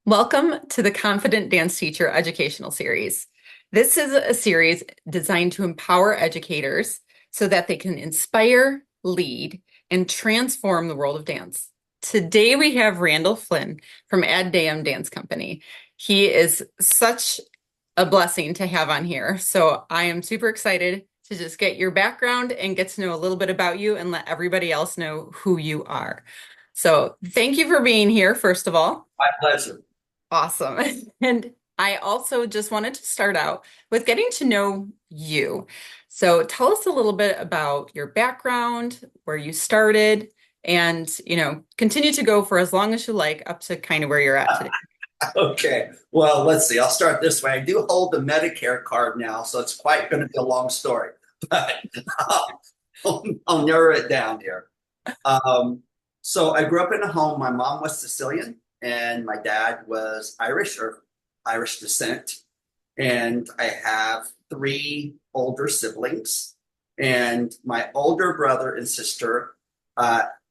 Welcome to the Confident Dance Teacher Educational Series. This is a series designed to empower educators so that they can inspire, lead, and transform the world of dance. Today we have Randall Flinn from Deum Dance Company. He is such a blessing to have on here. So I am super excited to just get your background and get to know a little bit about you and let everybody else know who you are. So thank you for being here, first of all. My pleasure. Awesome. And I also just wanted to start out with getting to know you. So tell us a little bit about your background, where you started, and, continue to go for as long as you like up to kind of where you're at today. Okay. Well, let's see. I'll start this way. I do hold the Medicare card now, so it's quite going to be a long story, but I'll narrow it down here. Um, so I grew up in a home. My mom was Sicilian and my dad was Irish or Irish descent. And I have three older siblings. And my older brother and sister,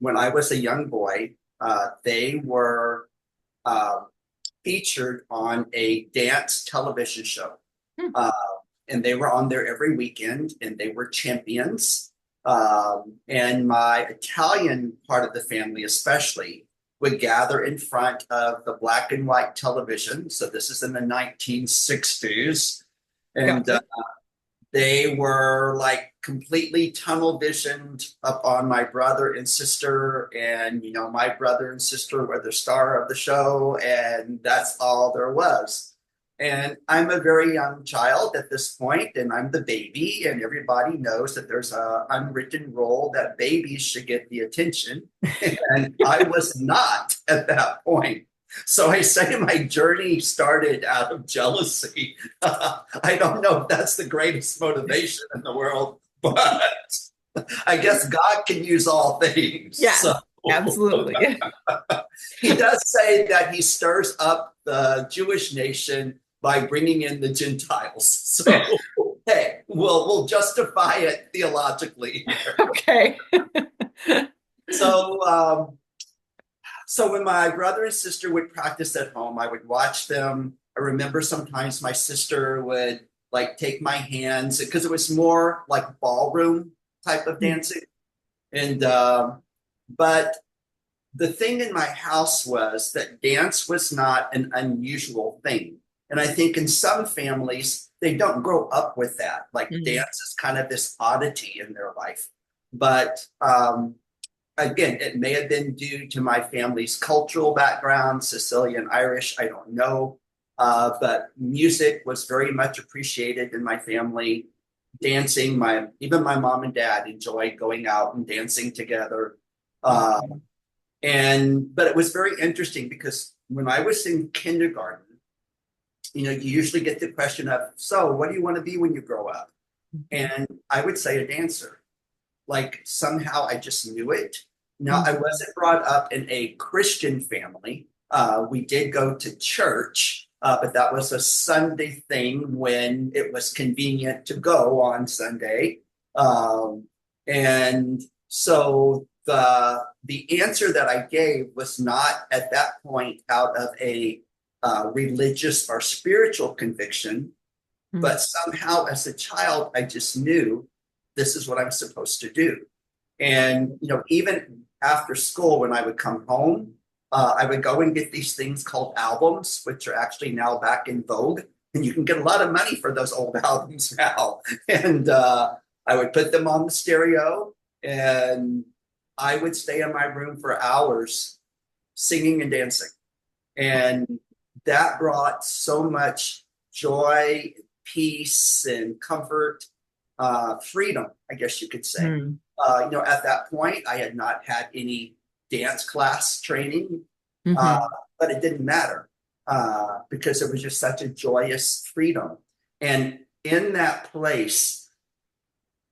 when I was a young boy, they were uh, featured on a dance television show. Hmm. Uh, and they were on there every weekend and they were champions. And my Italian part of the family, especially, would gather in front of the black and white television. So this is in the 1960s. And Gotcha. they were like completely tunnel visioned up on my brother and sister. And, my brother and sister were the star of the show, and that's all there was. And I'm a very young child at this point, and I'm the baby, and everybody knows that there's a unwritten rule that babies should get the attention. And I was not at that point. So I say my journey started out of jealousy. I don't know if that's the greatest motivation in the world, but I guess God can use all things. So Yes, absolutely. he does say that he stirs up the Jewish nation by bringing in the Gentiles. So hey, we'll justify it theologically here. Okay. So so when my brother and sister would practice at home, I would watch them. I remember sometimes my sister would like take my hands because it was more like ballroom type of dancing. And but the thing in my house was that dance was not an unusual thing. And I think in some families, they don't grow up with that. Like Mm. dance is kind of this oddity in their life. But again, it may have been due to my family's cultural background, Sicilian, Irish, I don't know. But music was very much appreciated in my family. Dancing, even my mom and dad enjoyed going out and dancing together. Uh, Awesome. but it was very interesting because when I was in kindergarten, you usually get the question of, so what do you want to be when you grow up? And I would say a dancer. Like somehow I just knew it. Now, I Mhm. wasn't brought up in a Christian family. We did go to church, but that was a Sunday thing when it was convenient to go on Sunday. Um, and so the answer that I gave was not at that point out of a religious or spiritual conviction, Mm. but somehow as a child, I just knew this is what I'm supposed to do. And, even after school, when I would come home, I would go and get these things called albums, which are actually now back in vogue. And you can get a lot of money for those old albums now. And I would put them on the stereo and I would stay in my room for hours singing and dancing. And that brought so much joy, peace, and comfort, freedom, I guess you could say. Mm. At that point, I had not had any dance class training, uh, Mhm. but it didn't matter because it was just such a joyous freedom. And in that place,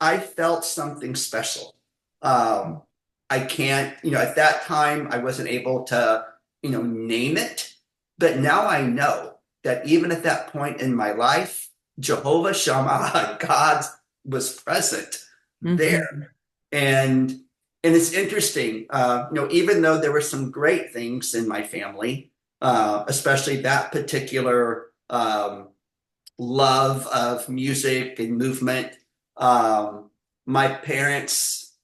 I felt something special. Um, I can't, at that time, I wasn't able to, name it. But now I know that even at that point in my life, Jehovah Shammah, God was present there. Mhm. And and it's interesting, even though there were some great things in my family, especially that particular love of music and movement. My parents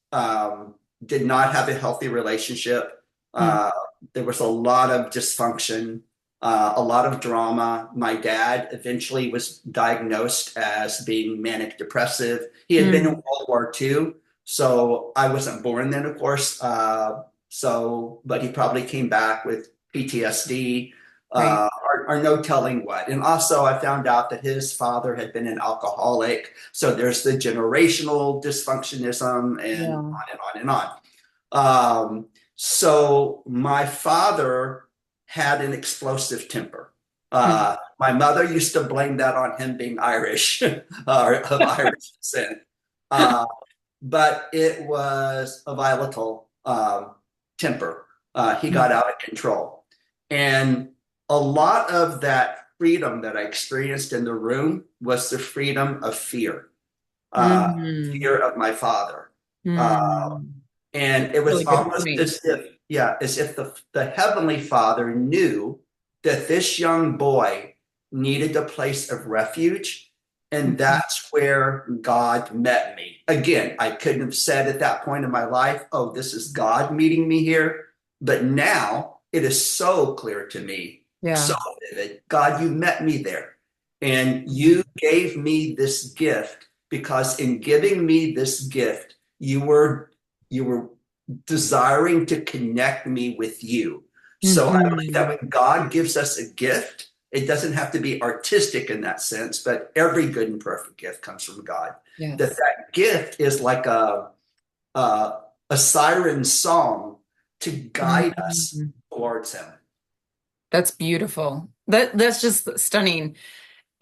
did not have a healthy relationship. Mm, Uh, there was a lot of dysfunction, a lot of drama. My dad eventually was diagnosed as being manic depressive. He had been in mm, World War II, so I wasn't born then, of course. But he probably came back with PTSD, right. or no telling what. And also, I found out that his father had been an alcoholic. So there's the generational dysfunctionism and Yeah. on and on and on. So my father had an explosive temper. Mm, My mother used to blame that on him being Irish or of Irish descent. Uh, but it was a volatile temper. He got mm, out of control. And a lot of that freedom that I experienced in the room was the freedom of fear, uh, mm, fear of my father. Uh, mm. and it was Really good almost point. as if, yeah, as if the Heavenly Father knew that this young boy needed a place of refuge. And Mhm. that's where God met me. Again, I couldn't have said at that point in my life, oh, this is God meeting me here. But now it is so clear to me, so Yeah. vivid. God, you met me there. And Mhm. you gave me this gift because in giving me this gift, you were desiring to connect me with you. So I believe that Mhm. when God gives us a gift, it doesn't have to be artistic in that sense, but every good and perfect gift comes from God. That Yes. that gift is like a, a siren song to guide us Mhm. towards Him. That's beautiful. That's just stunning.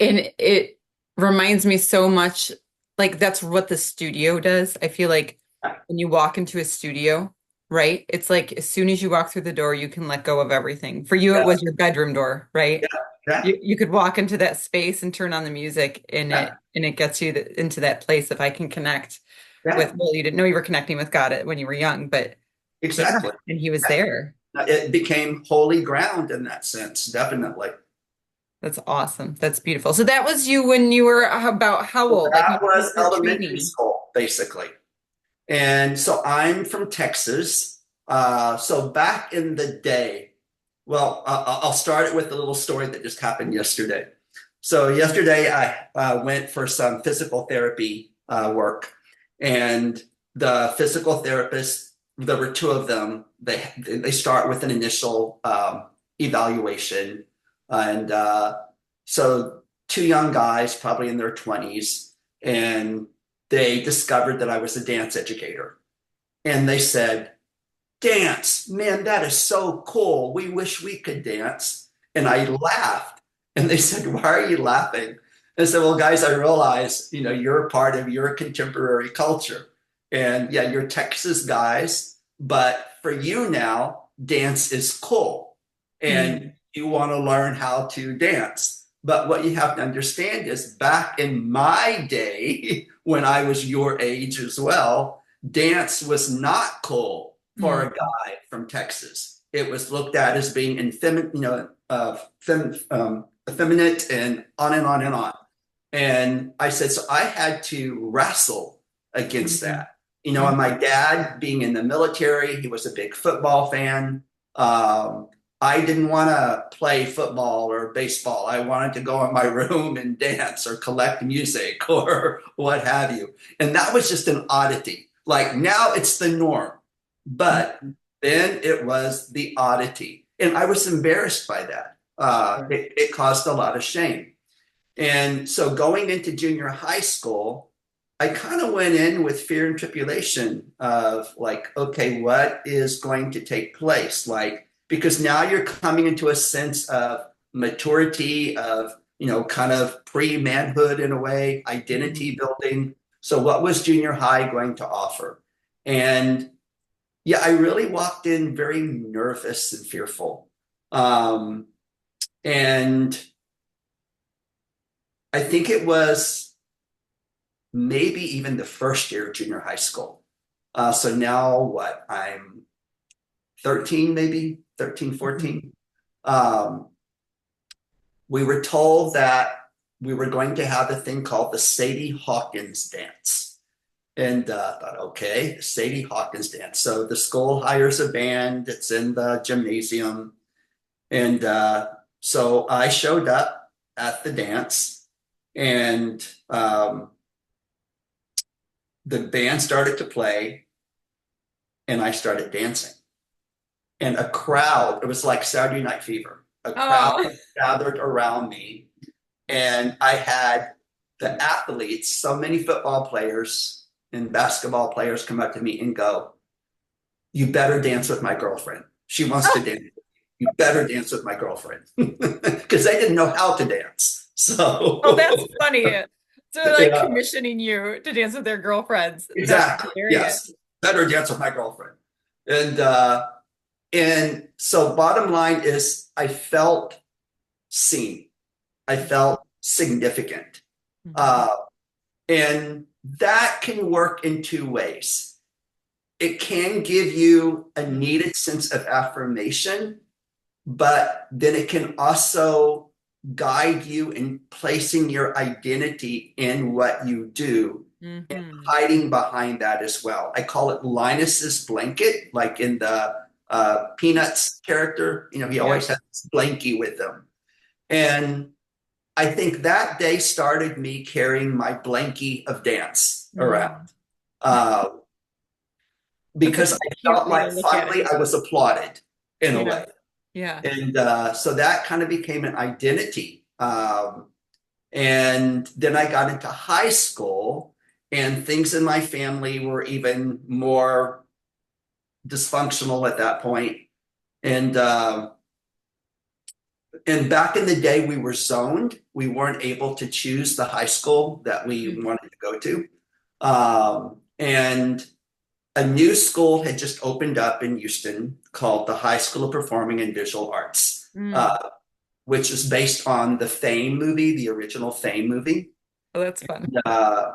And it reminds me so much, like that's what the studio does. I feel like when you walk into a studio, right? It's like as soon as you walk through the door, you can let go of everything. For you, it Yeah, was your bedroom door, right? yeah, yeah, You could walk into that space and turn on the music and yeah, it gets you into that place if I can connect with, yeah, well, you didn't know you were connecting with God when you were young, but yeah, exactly. and he was Yeah. there. It became holy ground in that sense, definitely. That's awesome. That's beautiful. So that was you when you were about how old? Like That when you was were elementary training. school, basically. And so I'm from Texas. So back in the day, well, I'll start it with a little story that just happened yesterday. So yesterday I went for some physical therapy work, and the physical therapist, there were two of them. They start with an initial evaluation, and so two young guys, probably in their 20s, and they discovered that I was a dance educator. And they said, dance, man, that is so cool. We wish we could dance. And I laughed. And they said, why are you laughing? And I said, well, guys, I realize, you're a part of your contemporary culture. And yeah, you're Texas guys, but for you now, dance is cool. And Mm, you want to learn how to dance. But what you have to understand is back in my day, when I was your age as well, dance was not cool for mm, a guy from Texas. It was looked at as being effeminate and on and on and on. And I said, so I had to wrestle against mm, that. mm, And my dad being in the military, he was a big football fan. I didn't want to play football or baseball. I wanted to go in my room and dance or collect music or what have you. And that was just an oddity. Like now it's the norm, but mm. then it was the oddity. And I was embarrassed by that. Yeah. It caused a lot of shame. And so going into junior high school, I kind of went in with fear and tribulation of like, okay, what is going to take place? Like, because now you're coming into a sense of maturity, of, kind of pre manhood in a way, Mm, identity building. So, what was junior high going to offer? And yeah, I really walked in very nervous and fearful. Um, and I think it was maybe even the first year of junior high school. So now what? I'm 13, maybe 13, mhm. 14. Um, we were told that we were going to have a thing called the Sadie Hawkins dance. And thought, okay, the Sadie Hawkins dance. So the school hires a band, it's in the gymnasium. And so I showed up at the dance, and the band started to play, and I started dancing. And a crowd, it was like Saturday Night Fever, a crowd Oh, gathered around me. And I had the athletes, so many football players and basketball players come up to me and go, "You better dance with my girlfriend. She wants to dance. You better dance with my girlfriend." Because they didn't know how to dance. oh, that's So, funny. So they're like yeah, commissioning you to dance with their girlfriends. That's exactly. hilarious. Yes. Better dance with my girlfriend. And so bottom line is I felt seen. I felt significant. Mhm. Uh, and that can work in two ways. It can give you a needed sense of affirmation, but then it can also guide you in placing your identity in what you do and Mhm. hiding behind that as well. I call it Linus's blanket, like in the Peanuts character. You know, he Yeah. always has this blankie with him. And I think that day started me carrying my blankie of dance around. Mm. Uh, That's such because a I cute felt way to like look at finally it. I was applauded in a Yeah. way. Yeah. And so that kind of became an identity. And then I got into high school, and things in my family were even more dysfunctional at that point. And and back in the day, we were zoned. We weren't able to choose the high school that we Mm. wanted to go to. And a new school had just opened up in Houston called the High School of Performing and Visual Arts, Mm. which is based on the Fame movie, the original Fame movie. Oh, that's fun. Uh,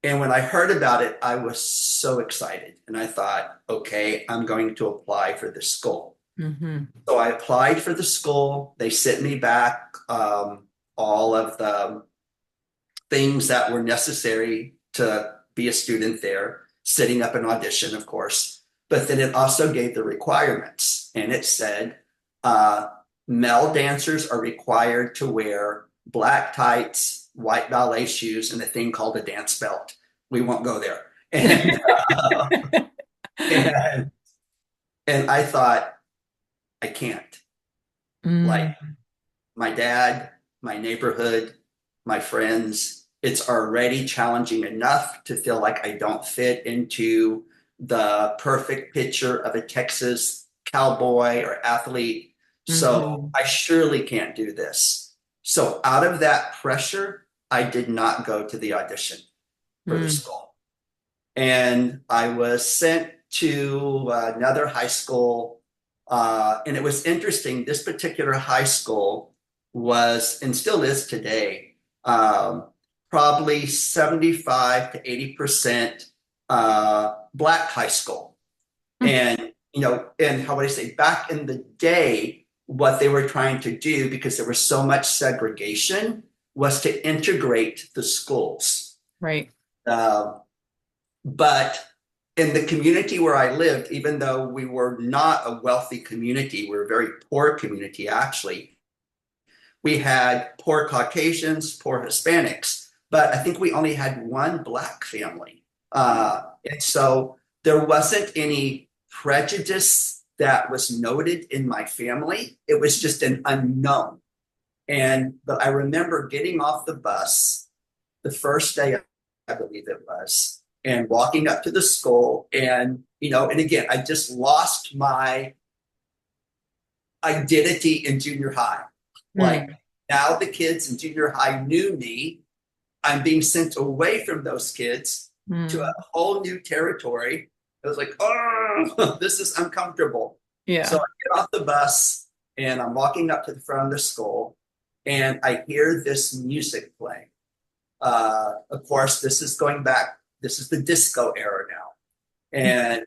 and when I heard about it, I was so excited. And I thought, okay, I'm going to apply for this school. Hmm. So I applied for the school. They sent me back all of the things that were necessary to be a student there, setting up an audition, of course. But then it also gave the requirements, and it said uh, male dancers are required to wear black tights, white ballet shoes, and a thing called a dance belt. We won't go there. And, and I thought, I can't. Like, Mm. my dad, my neighborhood, my friends, it's already challenging enough to feel like I don't fit into the perfect picture of a Texas cowboy or athlete. So Hmm. I surely can't do this. So out of that pressure, I did not go to the audition for the Mm. school. And I was sent to another high school. And it was interesting. This particular high school was, and still is today, probably 75 to 80% Black high school. And, you know, and how would I say, back in the day, what they were trying to do, because there was so much segregation, was to integrate the schools. Right. Uh, but in the community where I lived, even though we were not a wealthy community, we were a very poor community actually. We had poor Caucasians, poor Hispanics, but I think we only had one Black family. And so there wasn't any prejudice that was noted in my family. It was just an unknown. And but I remember getting off the bus the first day, I believe it was, and walking up to the school. And, you know, and again, I just lost my identity in junior high. Like Mm. now the kids in junior high knew me. I'm being sent away from those kids to a Mm. whole new territory. I was like, oh, this is uncomfortable. So Yeah. I get off the bus and I'm walking up to the front of the school, and I hear this music playing. Of course, this is going back, this is the disco era now. And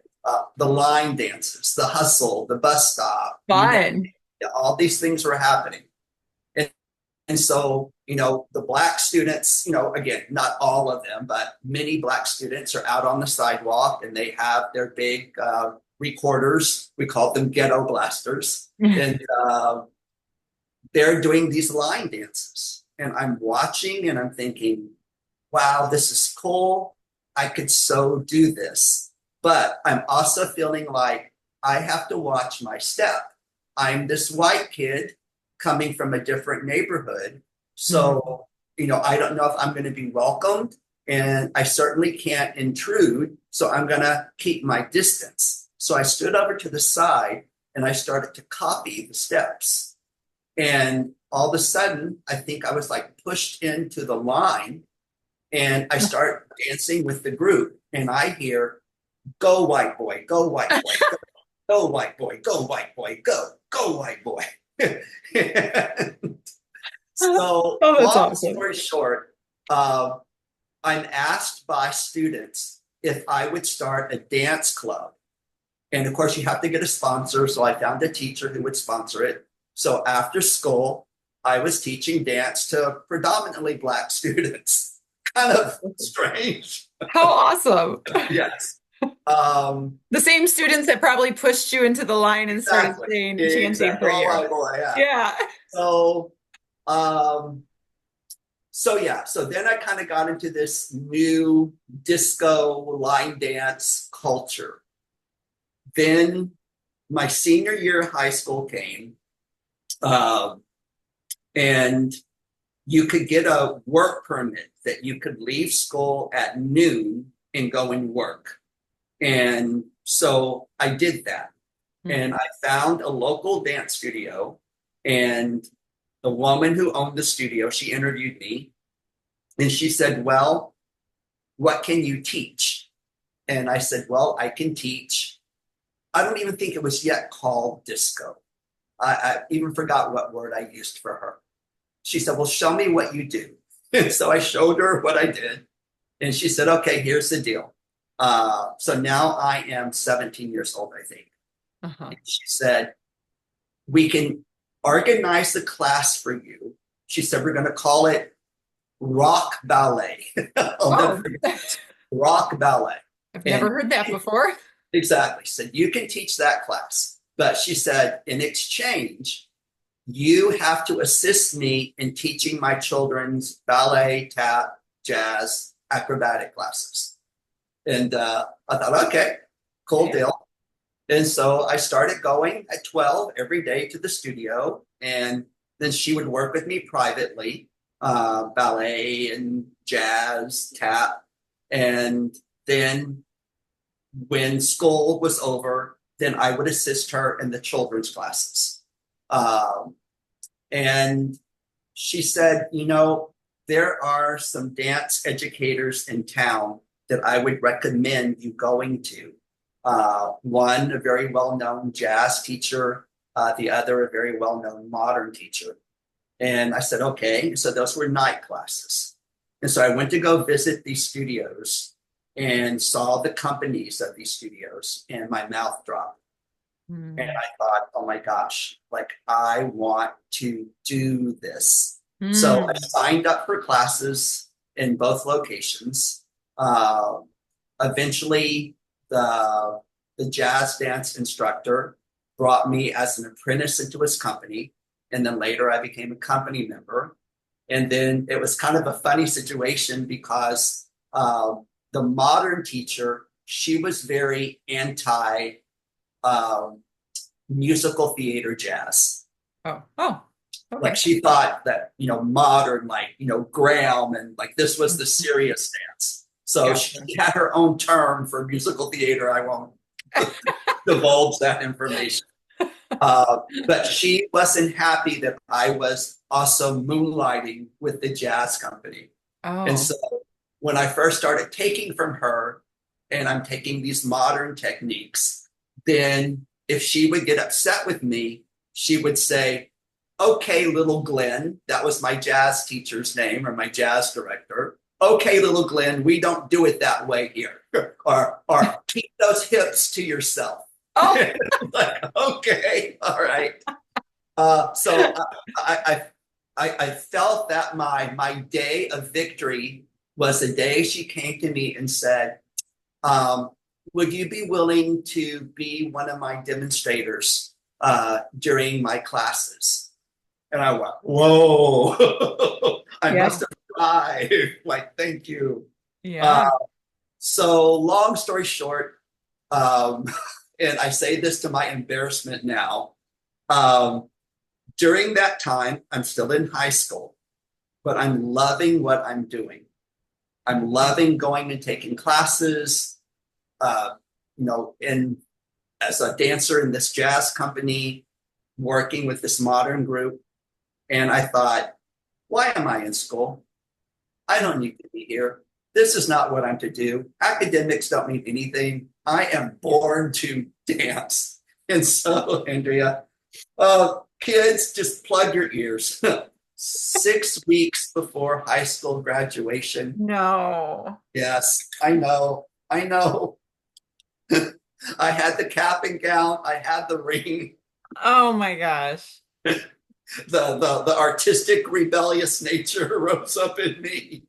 the line dances, the hustle, the bus stop, you know, Fun. all these things were happening. And, and so, the Black students, again, not all of them, but many Black students are out on the sidewalk and they have their big recorders. We call them ghetto blasters. And they're doing these line dances. And I'm watching and I'm thinking, wow, this is cool. I could so do this. But I'm also feeling like I have to watch my step. I'm this white kid coming from a different neighborhood. So, I don't know if I'm going to be welcomed, and I certainly can't intrude. So I'm going to keep my distance. So I stood over to the side and I started to copy the steps. And all of a sudden, I think I was like pushed into the line, and I start dancing with the group. And I hear, go white boy, go white boy, go, go white boy, go white boy, go white boy. So, Oh, that's long awesome. story short, I'm asked by students if I would start a dance club. And of course, you have to get a sponsor. So I found a teacher who would sponsor it. So after school, I was teaching dance to predominantly Black students. Kind of strange. How awesome. Yes. The same students that probably pushed you into the line and started Exactly. saying, chanting Exactly. for Oh you. my boy, yeah. Yeah. So, um, so then I kind of got into this new disco line dance culture. Then my senior year of high school came, um, and you could get a work permit that you could leave school at noon and go and work. And so I did that. And I found a local dance studio, and the woman who owned the studio, she interviewed me, and she said, well, what can you teach? And I said, well, I can teach. I don't even think it was yet called disco. I even forgot what word I used for her. She said, well, show me what you do. So I showed her what I did. And she said, okay, here's the deal. So now I am 17 years old, I think. And she said, we can organize the class for you. She said, we're going to call it rock ballet. Oh, Rock ballet. I've never heard that before. Exactly. Said you can teach that class. But she said, in exchange, you have to assist me in teaching my children's ballet, tap, jazz, acrobatic classes. And I thought, okay, cool deal. And so I started going at 12 every day to the studio. And then she would work with me privately, ballet and jazz, tap. And then when school was over, then I would assist her in the children's classes. And she said, there are some dance educators in town that I would recommend you going to. One, a very well-known jazz teacher, the other, a very well-known modern teacher. And I said, okay. So those were night classes. And so I went to go visit these studios and saw the companies of these studios, and my mouth dropped. And I thought, oh my gosh, like I want to do this. So I signed up for classes in both locations. Eventually, the jazz dance instructor brought me as an apprentice into his company. And then later I became a company member. And then it was kind of a funny situation because the modern teacher, she was very anti musical theater jazz. Okay. Like she thought that, modern, like, Graham and like this was the serious dance. So she had her own term for musical theater. I won't divulge that information. But she wasn't happy that I was also moonlighting with the jazz company. And so when I first started taking from her, and I'm taking these modern techniques, then if she would get upset with me, she would say, okay, little Glenn, that was my jazz teacher's name or my jazz director. Okay, little Glenn, we don't do it that way here. or keep those hips to yourself. Oh, Like, okay, all right. So I felt that my day of victory was the day she came to me and said, um, would you be willing to be one of my demonstrators during my classes? And I went, whoa, I Yeah. must have cried. Like, thank you. Uh, Yeah. so, long story short, um, and I say this to my embarrassment now, um, during that time, I'm still in high school, but I'm loving what I'm doing. I'm loving going and taking classes, uh, in as a dancer in this jazz company, working with this modern group. And I thought, why am I in school? I don't need to be here. This is not what I'm to do. Academics don't mean anything. I am born to dance. And so, Andrea, kids, just plug your ears. 6 weeks before high school graduation. No. Yes, I know. I know. I had the cap and gown. I had the ring. Oh my gosh. The artistic rebellious nature rose up in me.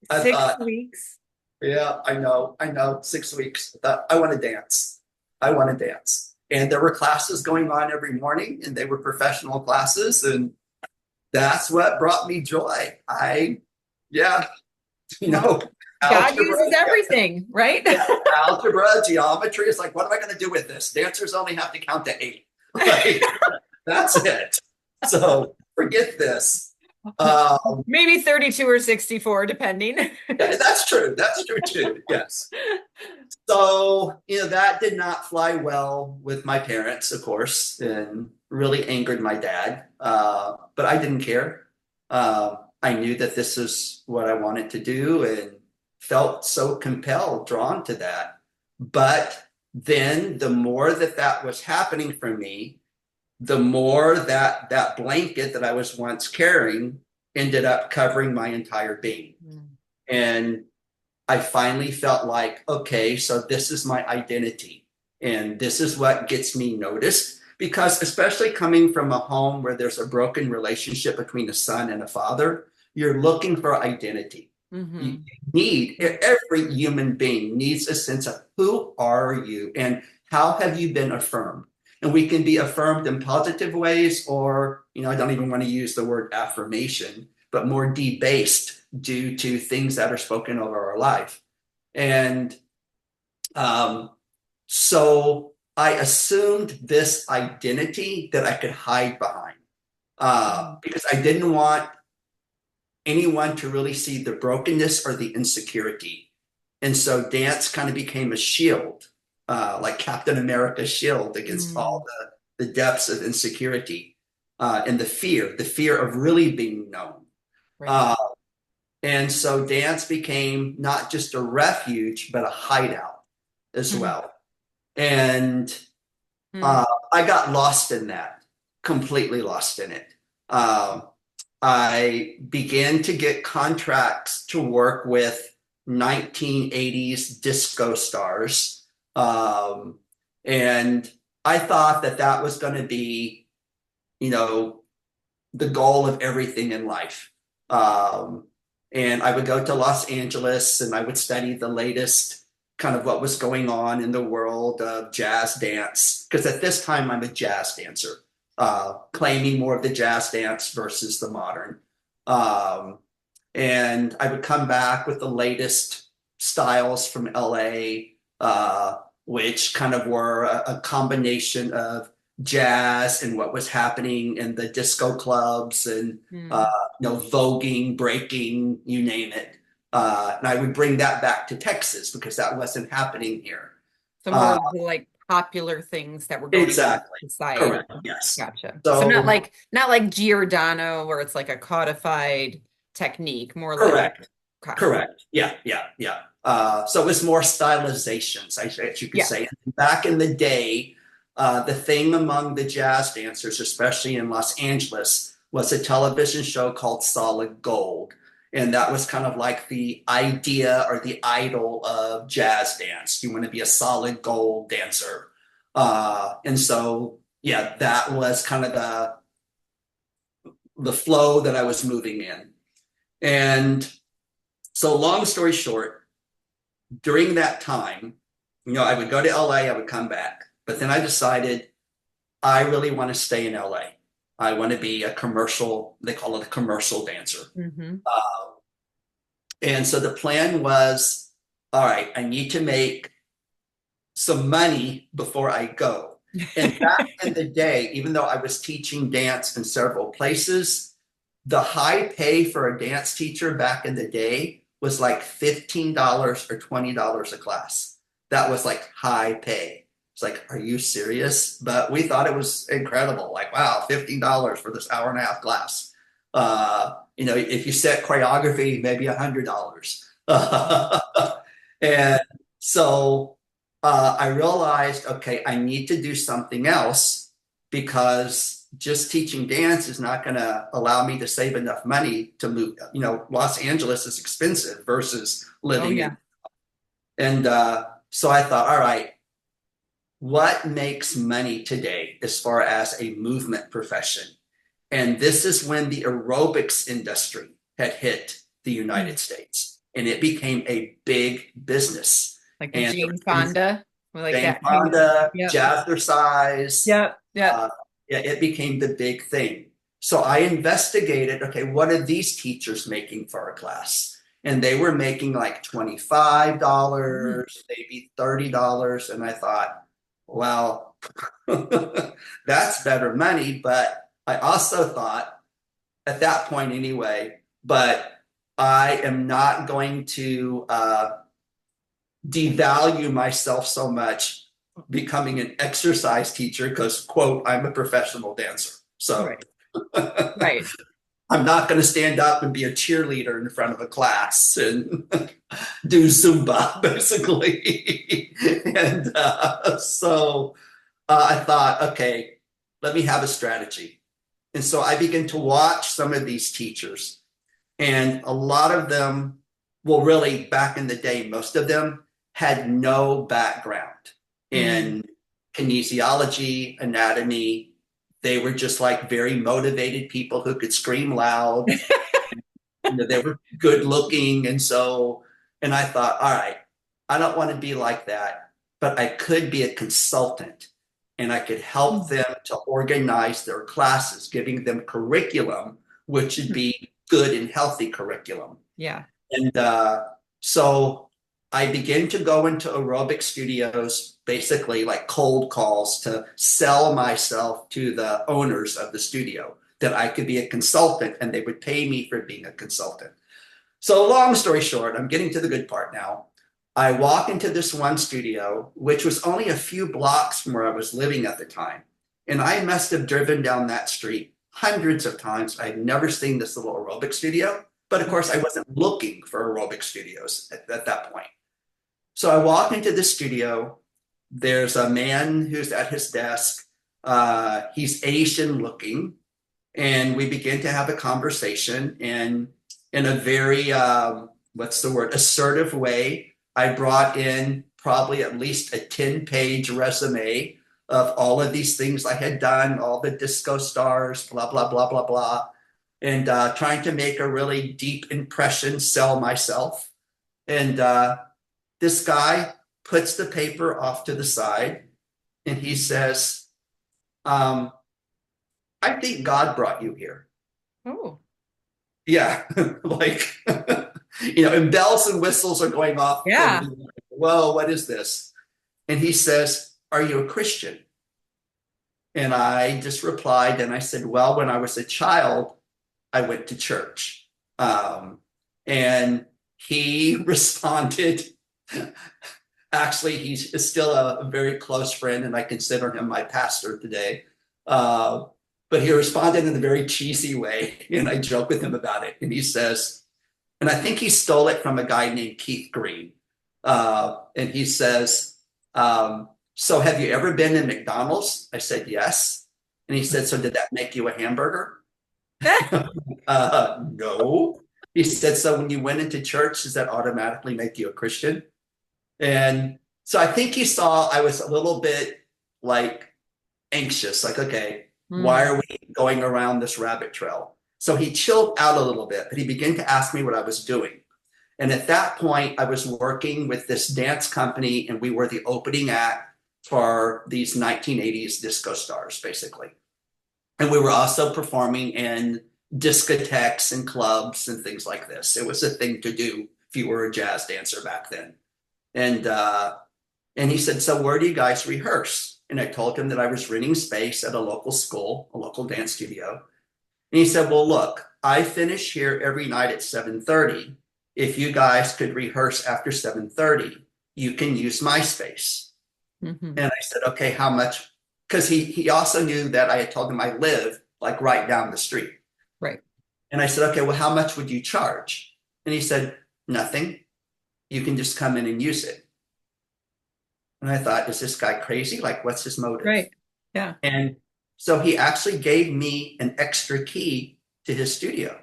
I Six thought, weeks. yeah, I know. 6 weeks. I thought, I want to dance. I want to dance. And there were classes going on every morning, and they were professional classes, and that's what brought me joy. Yeah, you Well, know, God algebra, uses everything, right? yeah, algebra, geometry. It's like, what am I going to do with this? Dancers only have to count to 8. Like, that's it. So forget this. Maybe 32 or 64, depending. That's true. That's true too. Yes. So, that did not fly well with my parents, of course, and really angered my dad. But I didn't care. I knew that this is what I wanted to do and felt so compelled, drawn to that. But then the more that that was happening for me, the more that that blanket that I was once carrying ended up covering my entire being. And I finally felt like, okay, so this is my identity. And this is what gets me noticed. Because, especially coming from a home where there's a broken relationship between a son and a father, you're looking for identity. You Hmm. need, every human being needs a sense of who are you and how have you been affirmed? And we can be affirmed in positive ways, or, I don't even want to use the word affirmation, but more debased due to things that are spoken over our life. And um, so I assumed this identity that I could hide behind because I didn't want anyone to really see the brokenness or the insecurity. And so dance kind of became a shield, like Captain America's shield against all Mm. the depths of insecurity and the fear of really being known. Right. Uh, and so dance became not just a refuge, but a hideout as Mhm. well. And Mm. uh, I got lost in that, completely lost in it. Um, I began to get contracts to work with 1980s disco stars. Um, and I thought that that was going to be, you know, the goal of everything in life. Um, and I would go to Los Angeles and I would study the latest kind of what was going on in the world of jazz dance. Because at this time, I'm a jazz dancer, claiming more of the jazz dance versus the modern. Um, and I would come back with the latest styles from LA, which kind of were a combination of jazz and what was happening in the disco clubs and Mm. voguing, breaking, you name it. And I would bring that back to Texas because that wasn't happening here. So more Uh, of the like popular things that were going on in exactly. society. Correct. Yes. Gotcha. So So not like Giordano where it's like a codified technique, more like correct. okay. Correct. Yeah. Yeah. Yeah. So it's more stylizations, I guess you could Yeah. say. Back in the day, the thing among the jazz dancers, especially in Los Angeles, was a television show called Solid Gold. And that was kind of like the idea or the idol of jazz dance. You want to be a solid gold dancer. And so yeah, that was kind of the flow that I was moving in. And so long story short, during that time, I would go to LA, I would come back. But then I decided I really want to stay in LA. I want to be a commercial, they call it a commercial dancer. Hmm. Uh, and so the plan was, all right, I need to make some money before I go. And back in the day, even though I was teaching dance in several places, the high pay for a dance teacher back in the day was like $15 or $20 a class. That was like high pay. It's like, are you serious? But we thought it was incredible. Like, wow, $15 for this hour and a half class. If you set choreography, maybe $100. And so I realized, okay, I need to do something else because just teaching dance is not going to allow me to save enough money to move. Los Angeles is expensive versus Oh, living yeah. in. And so I thought, all right, what makes money today as far as a movement profession? And this is when the aerobics industry had hit the Mm. United States and it became a big business. Like the And there Jane were things, Fonda, like Jane that kind of. Fonda, Yep. jazzercise, Yep. Yep. uh, yeah, it became the big thing. So I investigated, okay, what are these teachers making for a class? And they were making like Mm. $25, maybe $30. And I thought, well, that's better money. But I also thought, at that point anyway, but I am not going to devalue myself so much becoming an exercise teacher because, quote, I'm a professional dancer. So Right. Right. I'm not going to stand up and be a cheerleader in front of a class and do Zumba, basically. And so I thought, okay, let me have a strategy. And so I began to watch some of these teachers, and a lot of them, well, really, back in the day, most of them had no background Mm. in kinesiology, anatomy. They were just like very motivated people who could scream loud. They were good looking. And I thought, all right, I don't want to be like that, but I could be a consultant and I could help Mm. them to organize their classes, giving them curriculum, which would be good and healthy curriculum. Yeah. And so I began to go into aerobic studios, basically like cold calls to sell myself to the owners of the studio that I could be a consultant and they would pay me for being a consultant. So, long story short, I'm getting to the good part now. I walk into this one studio, which was only a few blocks from where I was living at the time. And I must have driven down that street hundreds of times. I'd never seen this little aerobic studio. But of course, I wasn't looking for aerobic studios at that point. So I walk into the studio. There's a man who's at his desk. He's Asian looking. And we begin to have a conversation. And in a very, what's the word, assertive way, I brought in probably at least a 10-page resume of all of these things I had done, all the disco stars, blah, blah, blah, blah, blah, and trying to make a really deep impression, sell myself. And this guy puts the paper off to the side and he says, um, I think God brought you here. Oh. Yeah, like, and bells and whistles are going off. And, Yeah. whoa, what is this? And he says, are you a Christian? And I just replied and I said, well, when I was a child, I went to church. And he responded, actually, he's still a very close friend, and I consider him my pastor today. Uh, but he responded in a very cheesy way, and I joke with him about it. And he says, and I think he stole it from a guy named Keith Green. And he says, so have you ever been in McDonald's? I said, yes. And he said, so did that make you a hamburger? No. He said, so when you went into church, does that automatically make you a Christian? And so I think he saw I was a little bit like anxious, like, okay, why Mm. are we going around this rabbit trail? So he chilled out a little bit, but he began to ask me what I was doing. And at that point, I was working with this dance company, and we were the opening act for these 1980s disco stars, basically. And we were also performing in discotheques and clubs and things like this. It was a thing to do if you were a jazz dancer back then. And and he said, "So where do you guys rehearse?" And I told him that I was renting space at a local school, a local dance studio. And he said, "Well, look, I finish here every night at 7:30. If you guys could rehearse after 7:30, you can use my space." Hmm. And I said, "Okay, how much?" Because he also knew that I had told him I live like right down the street. Right. And I said, "Okay, well, how much would you charge?" And he said, "Nothing. You can just come in and use it." And I thought, is this guy crazy? Like, what's his motive? Right. Yeah. And so he actually gave me an extra key to his studio.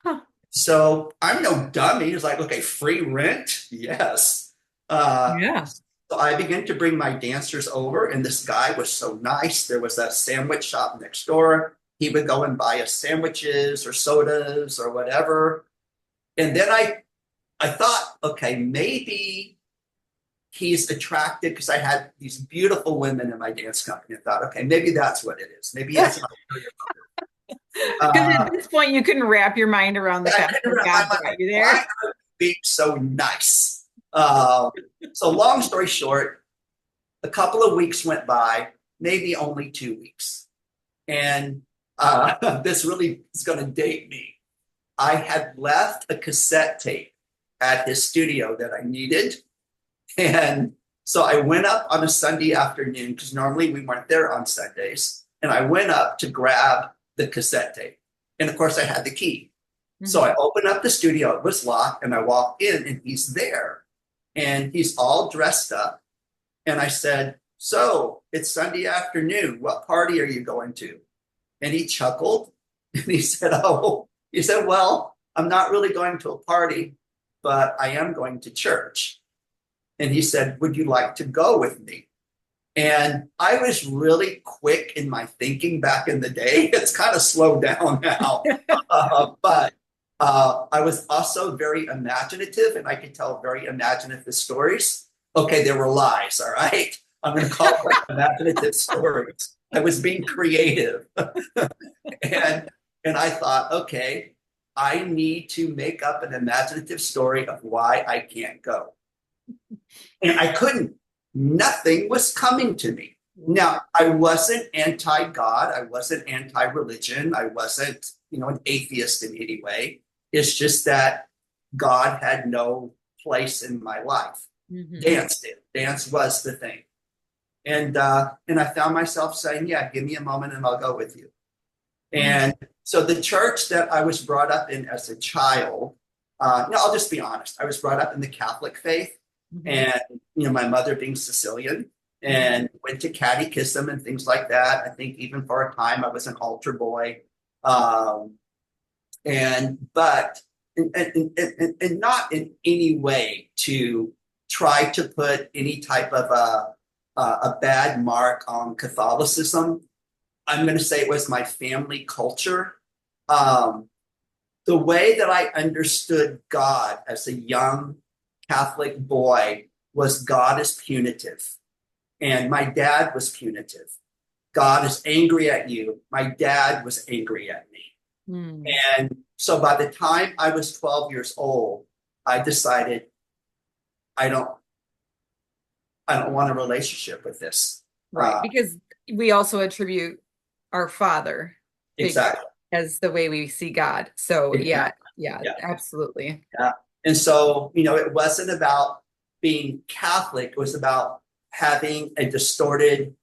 Huh. So I'm no dummy. He's like, okay, free rent? Yes. Uh, Yeah. so I began to bring my dancers over, and this guy was so nice. There was a sandwich shop next door. He would go and buy us sandwiches or sodas or whatever. And then I thought, okay, maybe he's attracted because I had these beautiful women in my dance company. I thought, okay, maybe that's what it is. Maybe he has an ulterior Because at motive. this point, you couldn't wrap your mind around the I fact couldn't that wrap my God mind brought like, you why there. are you being so nice? So long story short, a couple of weeks went by, maybe only 2 weeks. And this really is going to date me. I had left a cassette tape at his studio that I needed. And so I went up on a Sunday afternoon because normally we weren't there on Sundays. And I went up to grab the cassette tape. And of course, I had the key. So Hmm. I opened up the studio, it was locked, and I walked in and he's there. And he's all dressed up. And I said, "So it's Sunday afternoon. What party are you going to?" And he chuckled and he said, "Oh, he said, well, I'm not really going to a party, but I am going to church." And he said, "Would you like to go with me?" And I was really quick in my thinking back in the day. It's kind of slowed down now. But I was also very imaginative and I could tell very imaginative stories. Okay, there were lies, all right? I'm going to call them imaginative stories. I was being creative. and and I thought, okay, I need to make up an imaginative story of why I can't go. And I couldn't. Nothing was coming to me. Now, I wasn't anti-God. I wasn't anti-religion. I wasn't, an atheist in any way. It's just that God had no place in my life. Hmm. Dance did. Dance was the thing. And I found myself saying, "Yeah, give me a moment and I'll go with you." And so the church that I was brought up in as a child, I'll just be honest. I was brought up in the Catholic faith, Hmm. and my mother being Sicilian, Hmm. and went to catechism and things like that. I think even for a time I was an altar boy, um, and not in any way to try to put any type of a bad mark on Catholicism. I'm going to say it was my family culture. Um, the way that I understood God as a young Catholic boy was God is punitive, and my dad was punitive. God is angry at you. My dad was angry at me. Hmm. And so by the time I was 12 years old, I decided I don't I don't want a relationship with this. Right. Uh, Because we also attribute our father figure exactly. as the way we see God. So yeah, Exactly. yeah, Yeah. absolutely. Yeah. And so, it wasn't about being Catholic, it was about having a distorted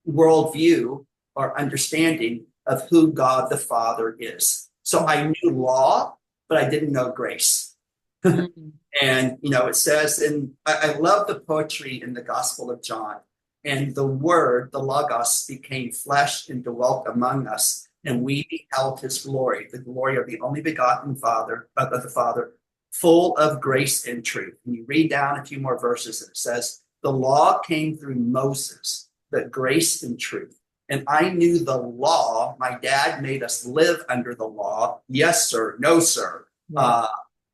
worldview or understanding of who God the Father is. So I knew law, but I didn't know grace. Mm. And, it says, and I love the poetry in the Gospel of John. And the Word, the Logos, became flesh and dwelt among us, and we beheld his glory, the glory of the only begotten Father, of the Father, full of grace and truth. And you read down a few more verses, and it says, the law came through Moses, but grace and truth. And I knew the law. My dad made us live under the law. Yes, sir. No, sir. Right.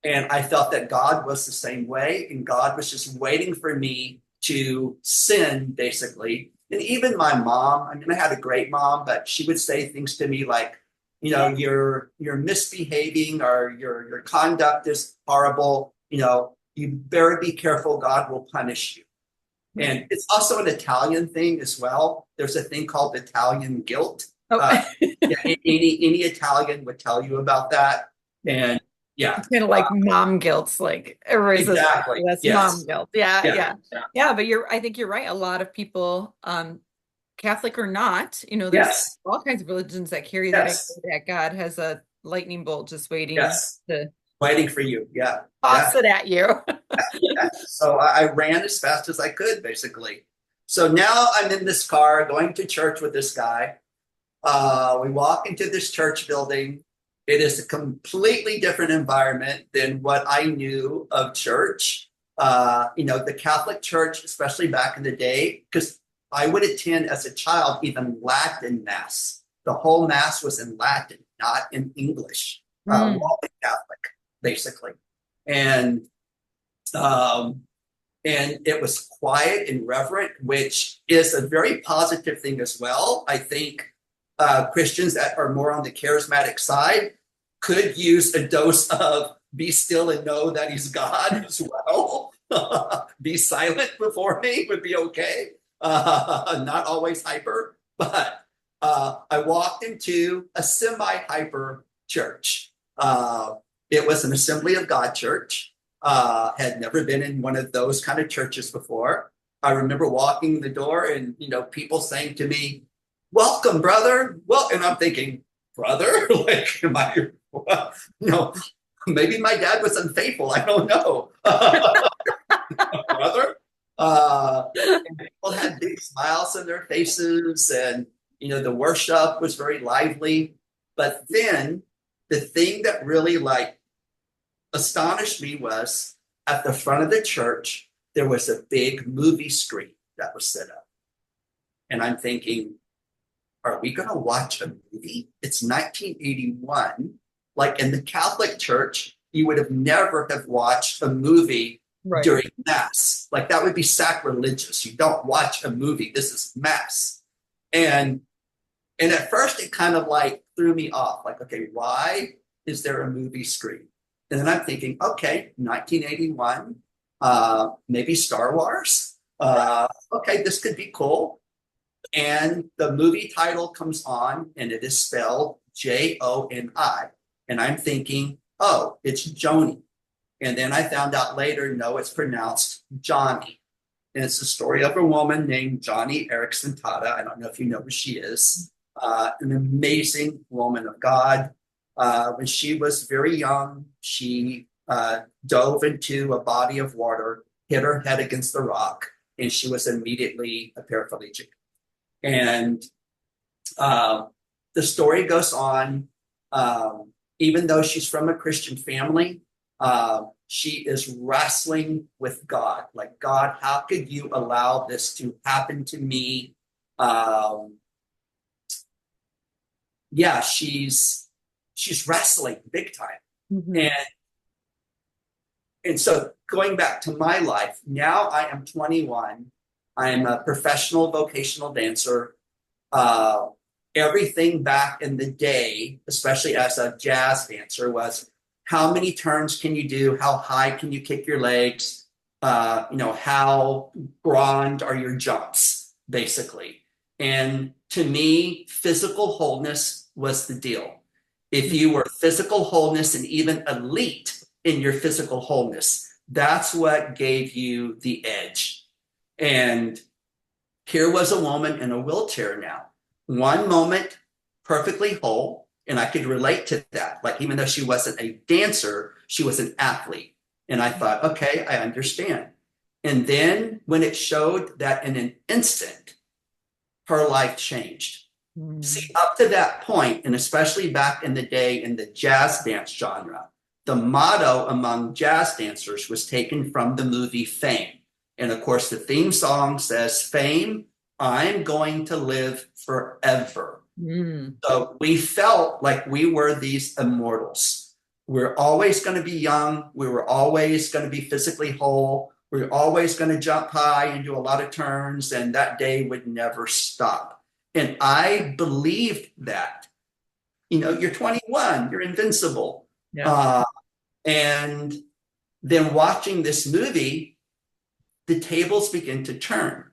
And I felt that God was the same way. And God was just waiting for me to sin, basically. And even my mom, I mean, I had a great mom, but she would say things to me like, you're misbehaving, or your conduct is horrible. You better be careful. God will punish you. Right. And it's also an Italian thing as well. There's a thing called Italian guilt. Oh. Yeah, any Italian would tell you about that. And yeah, It's kind of like mom guilt, like everybody's says, exactly. that's mom Yes. guilt. Yeah, Yeah. yeah. Yeah, but I think you're right. A lot of people, Catholic or not, there's Yes. all kinds of religions that carry that idea Yes. that God has a lightning bolt just waiting Yes. to Waiting for you. Yeah. toss Yeah. it at you. Yeah. So I ran as fast as I could, basically. So now I'm in this car going to church with this guy. We walk into this church building. It is a completely different environment than what I knew of church. The Catholic Church, especially back in the day, because I would attend as a child even Latin Mass. The whole Mass was in Latin, not in English. Mm, Roman Catholic, basically. And um, and it was quiet and reverent, which is a very positive thing as well. I think Christians that are more on the charismatic side could use a dose of be still and know that he's God as well. Be silent before me would be okay. Not always hyper, but I walked into a semi-hyper church. It was an Assembly of God church. Had never been in one of those kind of churches before. I remember walking the door and people saying to me, "Welcome, brother." Well, and I'm thinking, brother, like, am I? Maybe my dad was unfaithful. I don't know, brother. And people had big smiles on their faces, and the worship was very lively. But then the thing that really astonished me was at the front of the church, there was a big movie screen that was set up. And I'm thinking, are we going to watch a movie? It's 1981. Like in the Catholic Church, you would have never have watched a movie right. during Mass. Like that would be sacrilegious. You don't watch a movie. This is Mass. And at first it kind of threw me off. Like, okay, why is there a movie screen? And then I'm thinking, okay, 1981, maybe Star Wars. Okay, this could be cool. And the movie title comes on, and it is spelled Joni. And I'm thinking, oh, it's Joni. And then I found out later, no, it's pronounced Johnny. And it's the story of a woman named Johnny Erickson Tada. I don't know if you know who she is. An amazing woman of God. When she was very young, she dove into a body of water, hit her head against the rock, and she was immediately a paraplegic. And the story goes on. Even though she's from a Christian family, she is wrestling with God. Like, God, how could you allow this to happen to me? Yeah, she's wrestling big time. Mm-hmm. And so going back to my life, now I am 21. I'm a professional vocational dancer. Everything back in the day, especially as a jazz dancer, was how many turns can you do? How high can you kick your legs? How grand are your jumps, basically. And to me, physical wholeness was the deal. If you were physical wholeness and even elite in your physical wholeness, that's what gave you the edge. And here was a woman in a wheelchair now. One moment, perfectly whole, and I could relate to that. Like, even though she wasn't a dancer, she was an athlete. And I thought, okay, I understand. And then when it showed that in an instant, her life changed. See, up to that point, and especially back in the day in the jazz dance genre, the motto among jazz dancers was taken from the movie Fame. And of course, the theme song says, "Fame, I'm going to live forever. Mm. So we felt like we were these immortals. We're always going to be young. We were always going to be physically whole. We were always going to jump high and do a lot of turns, and that day would never stop. And I believed that. You know, you're 21, you're invincible. Yeah. Uh, and then watching this movie, the tables begin to turn.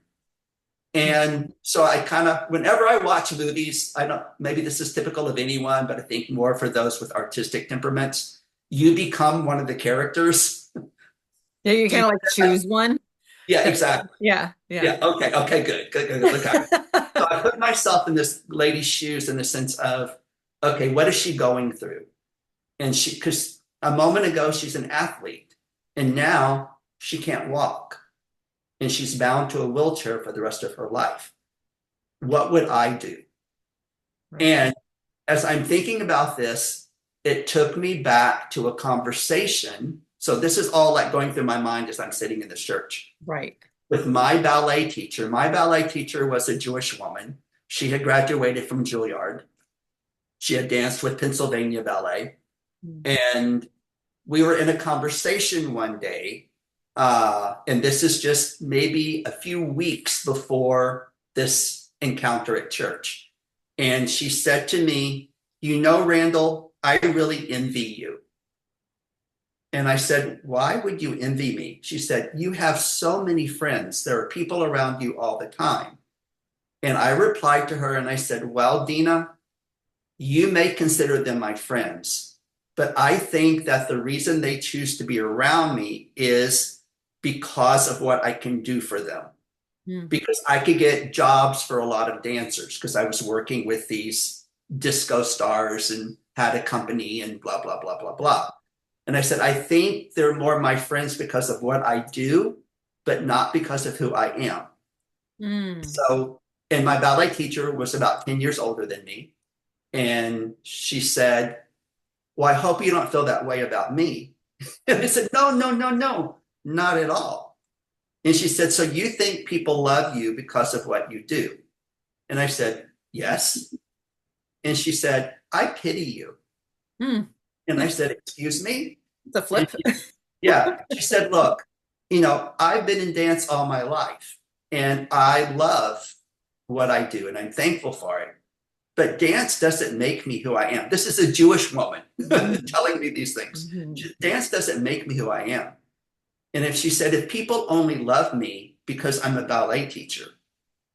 And so I kind of, whenever I watch movies, I don't, maybe this is typical of anyone, but I think more for those with artistic temperaments, you become one of the characters. Yeah, you Do you, kind of like choose one. yeah, That- exactly. yeah, yeah. Yeah. Okay. Okay. Good. Good. Good. Good. Okay. So I put myself in this lady's shoes in the sense of, okay, what is she going through? And she, because a moment ago, she's an athlete and now she can't walk and she's bound to a wheelchair for the rest of her life. What would I do? Right. And as I'm thinking about this, it took me back to a conversation. So this is all like going through my mind as I'm sitting in this church Right. with my ballet teacher. My ballet teacher was a Jewish woman. She had graduated from Juilliard. She had danced with Pennsylvania Ballet. Mm. And we were in a conversation one day. And this is just maybe a few weeks before this encounter at church. And she said to me, you know, Randall, I really envy you. And I said, why would you envy me? She said, you have so many friends. There are people around you all the time. And I replied to her and I said, well, Dina, you may consider them my friends, but I think that the reason they choose to be around me is because of what I can do for them. Mm. Because I could get jobs for a lot of dancers because I was working with these disco stars and had a company and blah, blah, blah, blah, blah. And I said, I think they're more my friends because of what I do, but not because of who I am. Mm. So, and my ballet teacher was about 10 years older than me. And she said, well, I hope you don't feel that way about me. And I said, no, no, no, no, not at all. And she said, so you think people love you because of what you do? And I said, yes. And she said, I pity you. Mm. And I said, excuse me? It's a And flip. yeah, she said, look, you know, I've been in dance all my life and I love what I do and I'm thankful for it. But dance doesn't make me who I am. This is a Jewish woman Mm. telling me these things. Mhm. Dance doesn't make me who I am. And if she said, if people only love me because I'm a ballet teacher,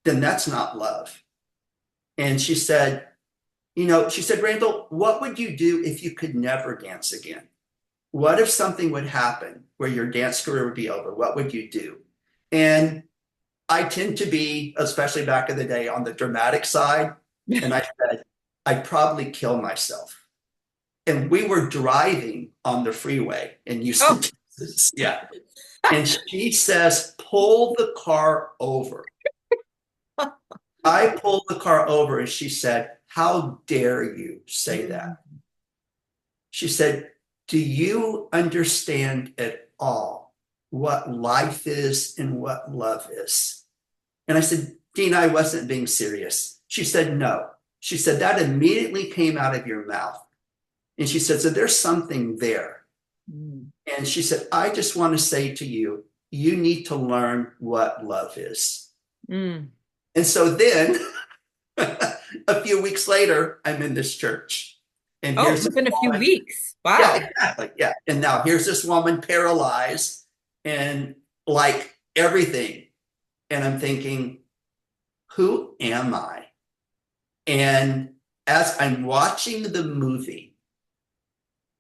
then that's not love. And she said, you know, she said, Randall, what would you do if you could never dance again? What if something would happen where your dance career would be over? What would you do? And I tend to be, especially back in the day, on the dramatic side. And I said, I'd probably kill myself. And we were driving on the freeway in Houston, Oh, Texas. Yeah. And she says, pull the car over. I pulled the car over and she said, how dare you say that? mm. She said, do you understand at all what life is and what love is? And I said, Dina, I wasn't being serious. She said, no. She said, that immediately came out of your mouth. And she said, so there's something there. Mm. And she said, I just want to say to you, you need to learn what love is. Mm. And so then a few weeks later, I'm in this church. And Oh, here's this within a few woman. weeks. Yeah, Wow. exactly. Yeah. And now here's this woman paralyzed and like everything. And I'm thinking, who am I? And as I'm watching the movie,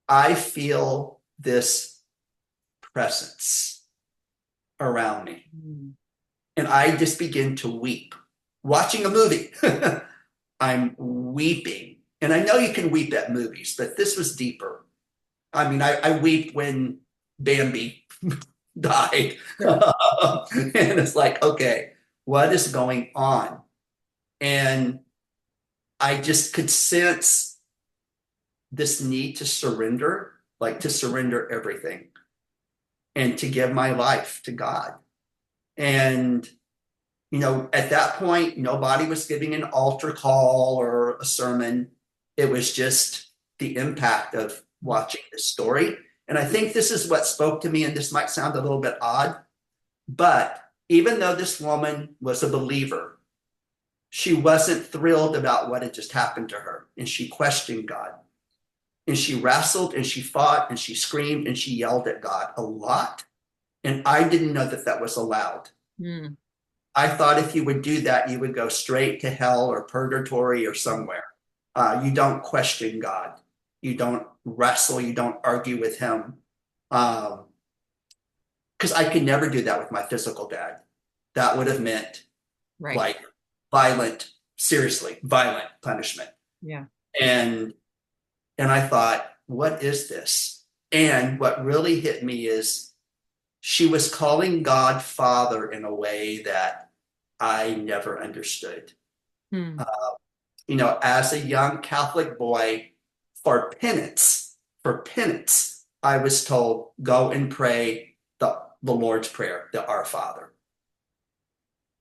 I feel this presence around me. Mm. And I just begin to weep. Watching a movie, I'm weeping. And I know you can weep at movies, but this was deeper. I mean, I weep when Bambi died. Sure. And it's like, okay, what is going on? And I just could sense this need to surrender, like to surrender everything and to give my life to God. And At that point, nobody was giving an altar call or a sermon. It was just the impact of watching the story. And I think this is what spoke to me, and this might sound a little bit odd, but even though this woman was a believer, she wasn't thrilled about what had just happened to her. And she questioned God. And she wrestled and she fought and she screamed and she yelled at God a lot. And I didn't know that that was allowed. Mm. I thought if you would do that, you would go straight to hell or purgatory or somewhere. You don't question God. You don't wrestle. You don't argue with him. Because I could never do that with my physical dad. That would have meant Right. like violent, seriously, violent punishment. Yeah. And I thought, what is this? And what really hit me is she was calling God Father in a way that I never understood. Hmm. As a young Catholic boy, for penance, I was told, go and pray the Lord's Prayer, the Our Father.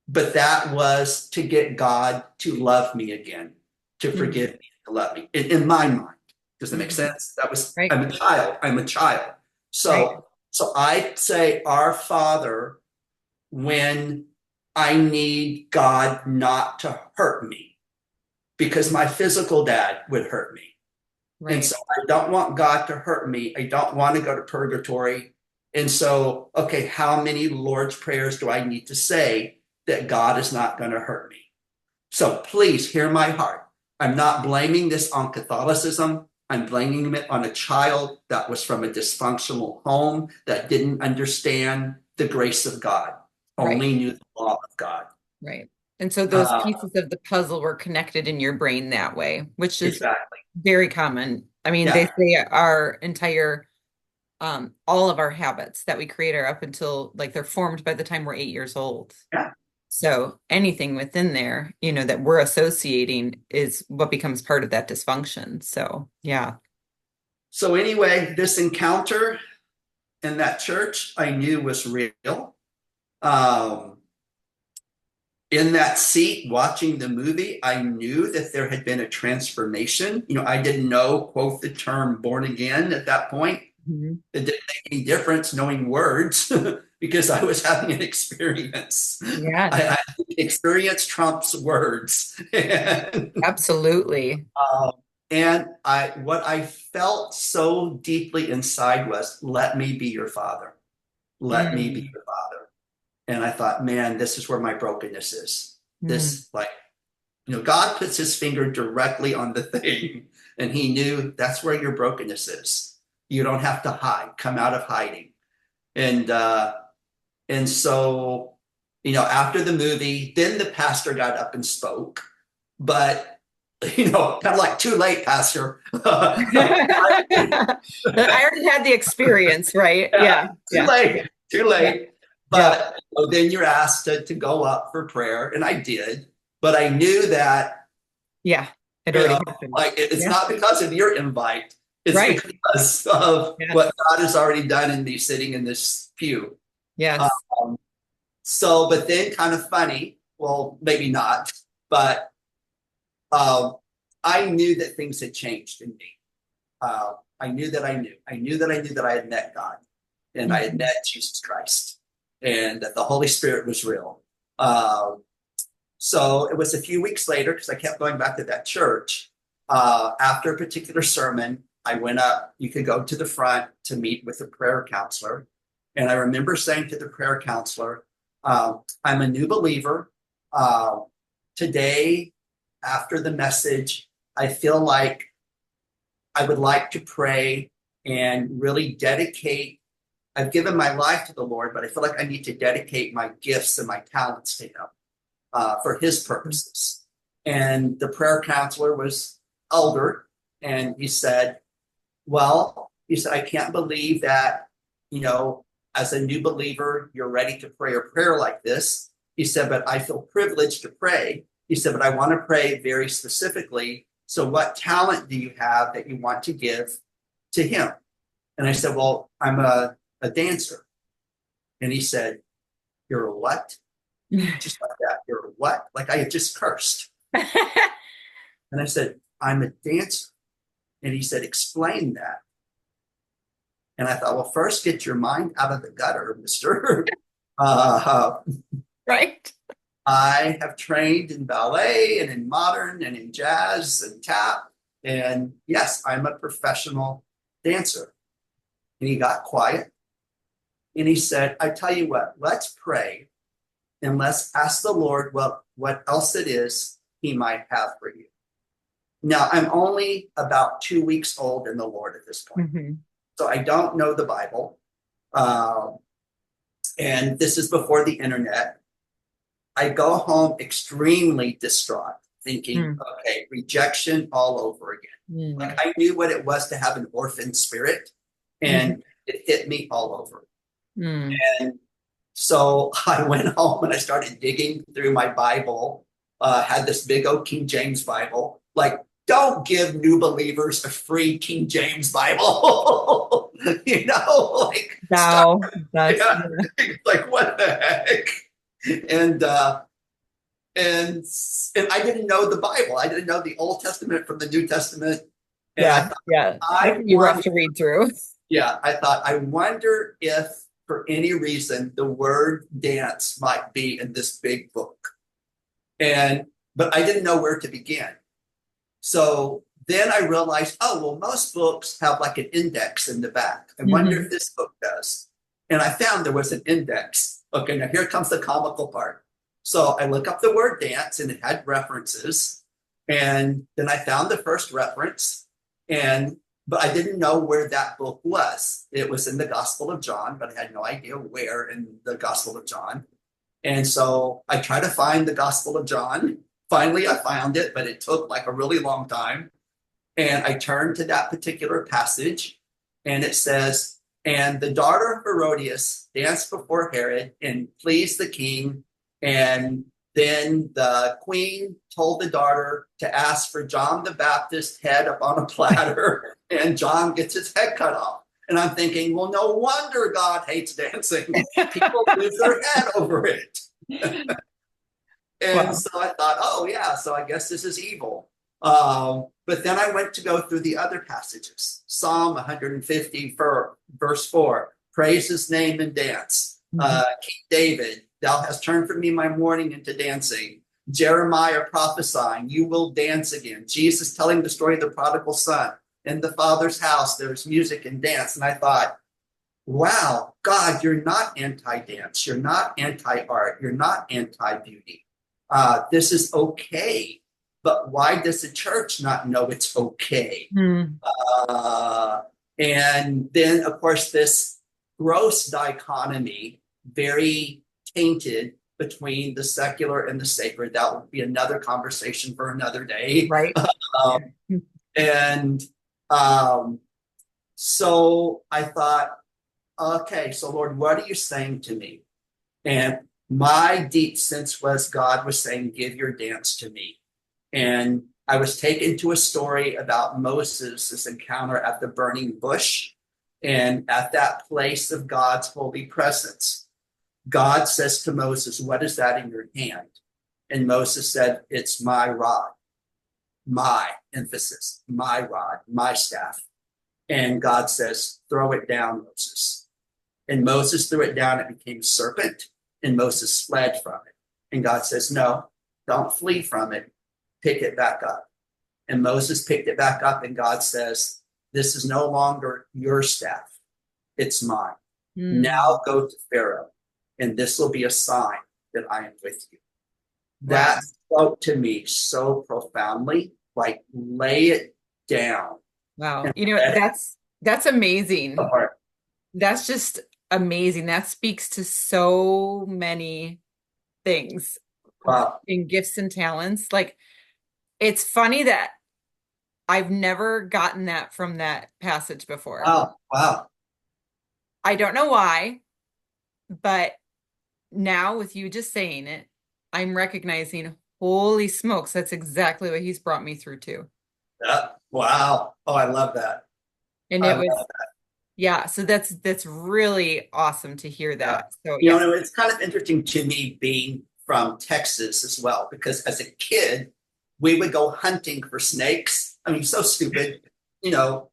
But that was to get God to love me again, to Hmm. forgive me, to love me. In my mind, does that make Mhm. sense? That was Right. I'm a child. I'm a child. Right. So I say Our Father when I need God not to hurt me because my physical dad would hurt me. And Right. so I don't want God to hurt me. I don't want to go to purgatory. And so, okay, how many Lord's prayers do I need to say that God is not going to hurt me? So please hear my heart. I'm not blaming this on Catholicism. I'm blaming it on a child that was from a dysfunctional home that didn't understand the grace of God, Right. only knew the law of God. Right. And so those Uh, pieces of the puzzle were connected in your brain that way, which is exactly. very common. I mean, they Yeah. say our entire all of our habits that we create are up until like they're formed by the time we're 8 years old. Yeah. So anything within there, that we're associating is what becomes part of that dysfunction. So yeah. So anyway, this encounter in that church I knew was real. Um, in that seat watching the movie, I knew that there had been a transformation. I didn't know, quote, the term born again at that point. Mhm. It didn't make any difference knowing words because I was having an experience. Yes, Experience trumps words. and, absolutely. um, what I felt so deeply inside was, let me be your father. Let me be Mm. your father. And I thought, man, this is where my brokenness is. Mm. This, like, God puts his finger directly on the thing, and he knew that's where your brokenness is. You don't have to hide, come out of hiding. And so, after the movie, then the pastor got up and spoke, but kind of like too late, pastor. I already had the experience, right? Yeah, Yeah, too yeah, late, too yeah, late. yeah, But then you're asked to go up for prayer, and I did. But I knew that, yeah. It you already know, happened. like it's Yeah, not because of your invite, it's right. because of what Yes, God has already done in me sitting in this pew. yes. Um, but then kind of funny, well, maybe not, but um, I knew that things had changed in me. I knew that I knew. I knew that I knew that I had met God and I had Mhm. met Jesus Christ and that the Holy Spirit was real. Um, so it was a few weeks later because I kept going back to that church. After a particular sermon, I went up. You could go to the front to meet with a prayer counselor. And I remember saying to the prayer counselor, I'm a new believer. Uh, Today, after the message, I feel like I would like to pray and really dedicate. I've given my life to the Lord, but I feel like I need to dedicate my gifts and my talents to Him for His purposes. And the prayer counselor was elder, and he said, well, he said, I can't believe that, as a new believer, you're ready to pray a prayer like this. He said, but I feel privileged to pray. He said, but I want to pray very specifically. So, what talent do you have that you want to give to him? And I said, well, I'm a dancer. And he said, you're a what? Just like that. what? Like I had just cursed. And I said, I'm a dancer. And he said, explain that. And I thought, well, first get your mind out of the gutter, mister. uh, Right. I have trained in ballet and in modern and in jazz and tap. And yes, I'm a professional dancer. And he got quiet and he said, I tell you what, let's pray and let's ask the Lord what else it is he might have for you. Now, I'm only about 2 weeks old in the Lord at this point. Mm-hmm. So I don't know the Bible. Um, and this is before the internet. I go home extremely distraught, thinking, okay, rejection all over again. Like I knew what it was to have an orphan spirit, and it hit me all over. And so I went home and I started digging through my Bible, had this big old King James Bible. Like, don't give new believers a free King James Bible. Like, start, Wow. That's yeah, like, what the heck? And and I didn't know the Bible. I didn't know the Old Testament from the New Testament. And I yeah, thought, yeah. That I can be rough wonder, to read through. yeah, I thought, I wonder if for any reason the word dance might be in this big book. But I didn't know where to begin. So then I realized, oh, well, most books have like an index in the back. I wonder if this book does. And I found there was an index. Okay, now here comes the comical part. So I look up the word dance and it had references. And then I found the first reference. But I didn't know where that book was. It was in the Gospel of John, but I had no idea where in the Gospel of John. And so I tried to find the Gospel of John. Finally, I found it, but it took like a really long time. And I turned to that particular passage, and it says, and the daughter of Herodias danced before Herod and pleased the king. And then the queen told the daughter to ask for John the Baptist's head up on a platter, and John gets his head cut off. And I'm thinking, well, no wonder God hates dancing. People lose their head over it. And Wow. so I thought, oh, yeah, so I guess this is evil. But then I went to go through the other passages. Psalm 150, verse 4, praise his name and dance. King David, thou hast turned from me my mourning into dancing. Jeremiah prophesying, you will dance again. Jesus telling the story of the prodigal son. In the Father's house, there's music and dance. And I thought, wow, God, you're not anti-dance. You're not anti-art. You're not anti-beauty. This is okay. But why does the church not know it's okay? And then, of course, this gross dichotomy, very tainted between the secular and the sacred. That would be another conversation for another day. Right. And so I thought, okay, so Lord, what are you saying to me? And my deep sense was God was saying, give your dance to me. And I was taken to a story about Moses' encounter at the burning bush. And at that place of God's holy presence, God says to Moses, what is that in your hand? And Moses said, it's my rod, my emphasis, my rod, my staff. And God says, throw it down, Moses. And Moses threw it down, it became a serpent, and Moses fled from it. And God says, no, don't flee from it, pick it back up. And Moses picked it back up, and God says, this is no longer your staff, it's mine. Now go to Pharaoh, and this will be a sign that I am with you. That spoke to me so profoundly, like lay it down. Wow. You know, that's amazing. Apart. That's just amazing. That speaks to so many things Wow. in gifts and talents. Like, it's funny that I've never gotten that from that passage before. Wow. Wow. I don't know why, but now with you just saying it, I'm recognizing, holy smokes, that's exactly what he's brought me through too. Yeah. Wow. Oh, I love that. And I it love was, that. yeah, so that's really awesome to hear Yeah. that. So You yes. know, it's kind of interesting to me being from Texas as well, because as a kid, we would go hunting for snakes. I mean, so stupid,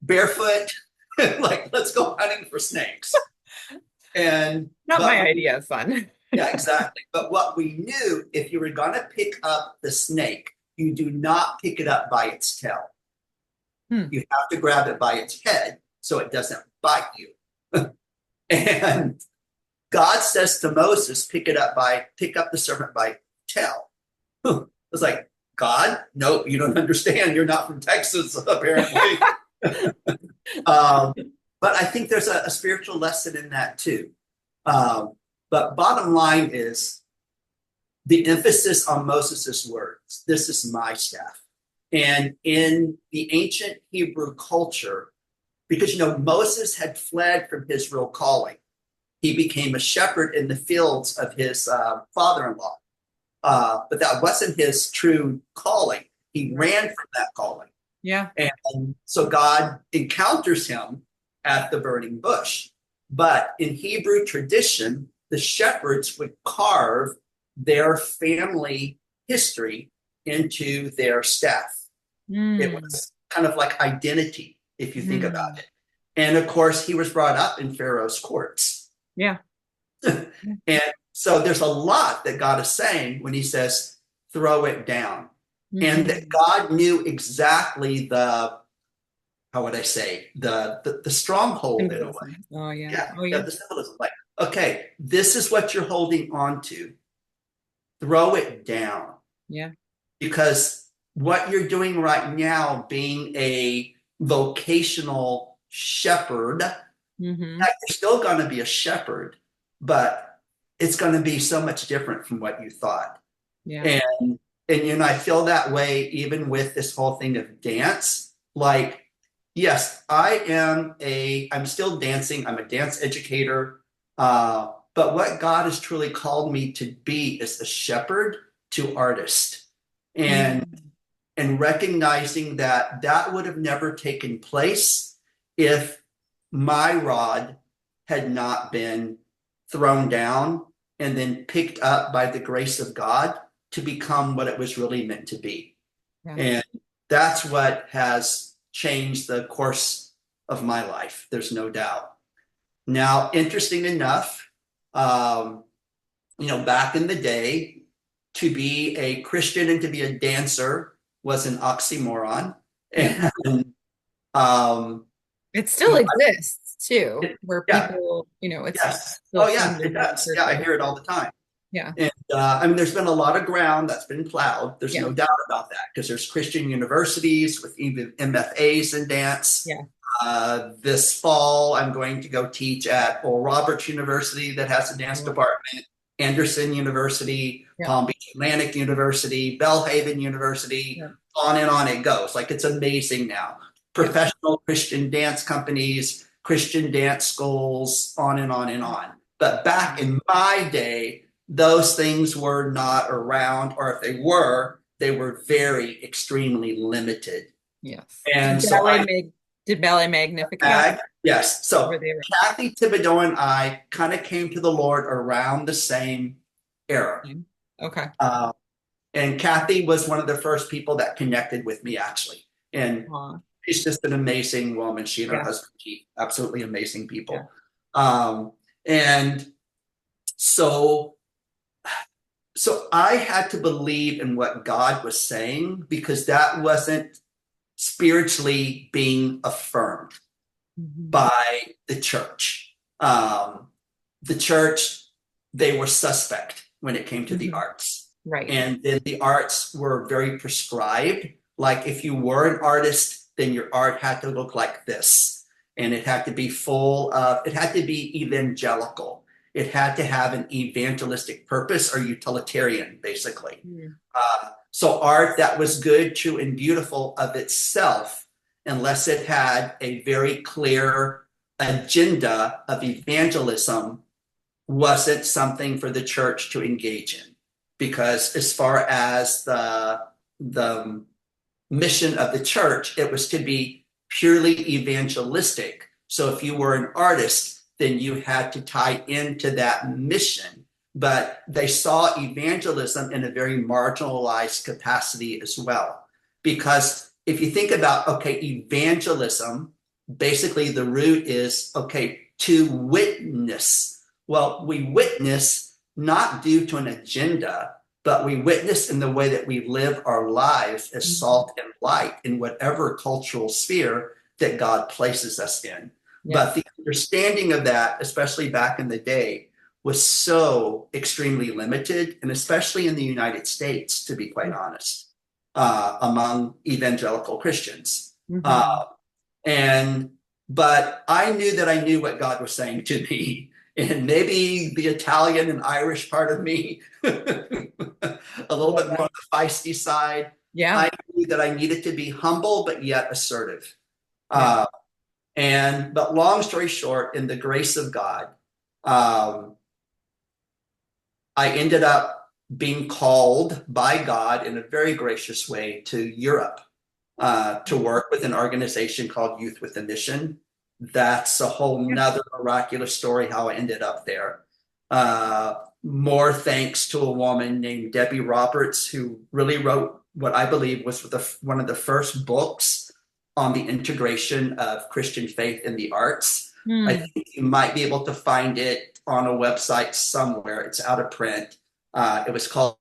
barefoot, like, let's go hunting for snakes. And, Not my but idea of fun. yeah, exactly. But what we knew, if you were going to pick up the snake, you do not pick it up by its tail. Hmm. You have to grab it by its head so it doesn't bite you. And God says to Moses, pick up the serpent by tail. I was like, God, no, you don't understand. You're not from Texas, apparently. But I think there's a spiritual lesson in that too. But bottom line is the emphasis on Moses's words. This is my staff. And in the ancient Hebrew culture, because Moses had fled from his real calling, he became a shepherd in the fields of his father-in-law. But that wasn't his true calling. He ran from that calling. Yeah. And so God encounters him at the burning bush. But in Hebrew tradition, the shepherds would carve their family history into their staff. It was kind of like identity, if you think about it. And of course, he was brought up in Pharaoh's courts. Yeah. And so there's a lot that God is saying when he says, throw it down. And that God knew exactly the stronghold in a way. Oh, yeah. Yeah, Oh, yeah. the symbolism. Like, okay, this is what you're holding on to. Throw it down. Yeah. Because what you're doing right now, being a vocational shepherd, you're still going to be a shepherd, but it's going to be so much different from what you thought. Yeah. And I feel that way even with this whole thing of dance. Like, yes, I'm still dancing. I'm a dance educator. But what God has truly called me to be is a shepherd to artist. And recognizing that would have never taken place if my rod had not been thrown down and then picked up by the grace of God to become what it was really meant to be. Yeah. And that's what has changed the course of my life. There's no doubt. Now, interesting enough, back in the day, to be a Christian and to be a dancer was an oxymoron. And it still exists too, where people, it's yes. Oh yeah, it does. Yeah, I hear it all the time. Yeah. And there's been a lot of ground that's been plowed. There's no doubt about that, because there's Christian universities with even MFAs in dance. Yeah. This fall, I'm going to go teach at Oral Roberts University that has a dance department, Anderson University, Palm Beach Atlantic University, Belhaven University, on and on it goes. Like, it's amazing now. Professional Christian dance companies, Christian dance schools, on and on and on. But back in my day, those things were not around, or if they were very extremely limited. Yes. And did Ballet Magnificat? Yes. So Kathy Thibodeau and I kind of came to the Lord around the same era. Okay. And Kathy was one of the first people that connected with me, actually. And she's just an amazing woman. She and her husband, Keith, absolutely amazing people. Yeah. And so I had to believe in what God was saying, because that wasn't spiritually being affirmed by the church. The church, they were suspect when it came to the arts. Right. And then the arts were very prescribed. Like, if you were an artist, then your art had to look like this. And it had to be it had to be evangelical. It had to have an evangelistic purpose, or utilitarian, basically. So art that was good, true, and beautiful of itself, unless it had a very clear agenda of evangelism, wasn't something for the church to engage in. Because as far as the mission of the church, it was to be purely evangelistic. So if you were an artist, then you had to tie into that mission but they saw evangelism in a very marginalized capacity as well. Because if you think about, okay, evangelism, basically the root is, okay, to witness. Well, we witness not due to an agenda, but we witness in the way that we live our lives as salt and light in whatever cultural sphere that God places us in. Yeah. But the understanding of that, especially back in the day, was so extremely limited, and especially in the United States, to be quite honest, among evangelical Christians. Mm-hmm. Uh, and but I knew that I knew what God was saying to me, and maybe the Italian and Irish part of me, a little bit more on the feisty side. Yeah. I knew that I needed to be humble but yet assertive. Yeah. Uh, but long story short, in the grace of God, um, I ended up being called by God in a very gracious way to Europe to work with an organization called Youth with a Mission. That's a whole nother miraculous story how I ended up there. More thanks to a woman named Debbie Roberts, who really wrote what I believe was one of the first books on the integration of Christian faith in the arts. I Mm. think you might be able to find it on a website somewhere. It's out of print. It was called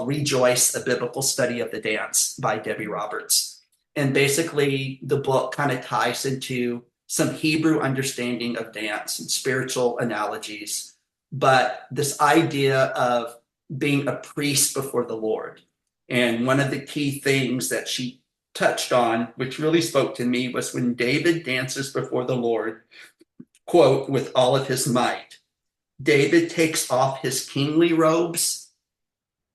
Rejoice, a Biblical Study of the Dance by Debbie Roberts. And basically, the book kind of ties into some Hebrew understanding of dance and spiritual analogies. But this idea of being a priest before the Lord. And one of the key things that she touched on, which really spoke to me, was when David dances before the Lord, quote, with all of his might. David takes off his kingly robes.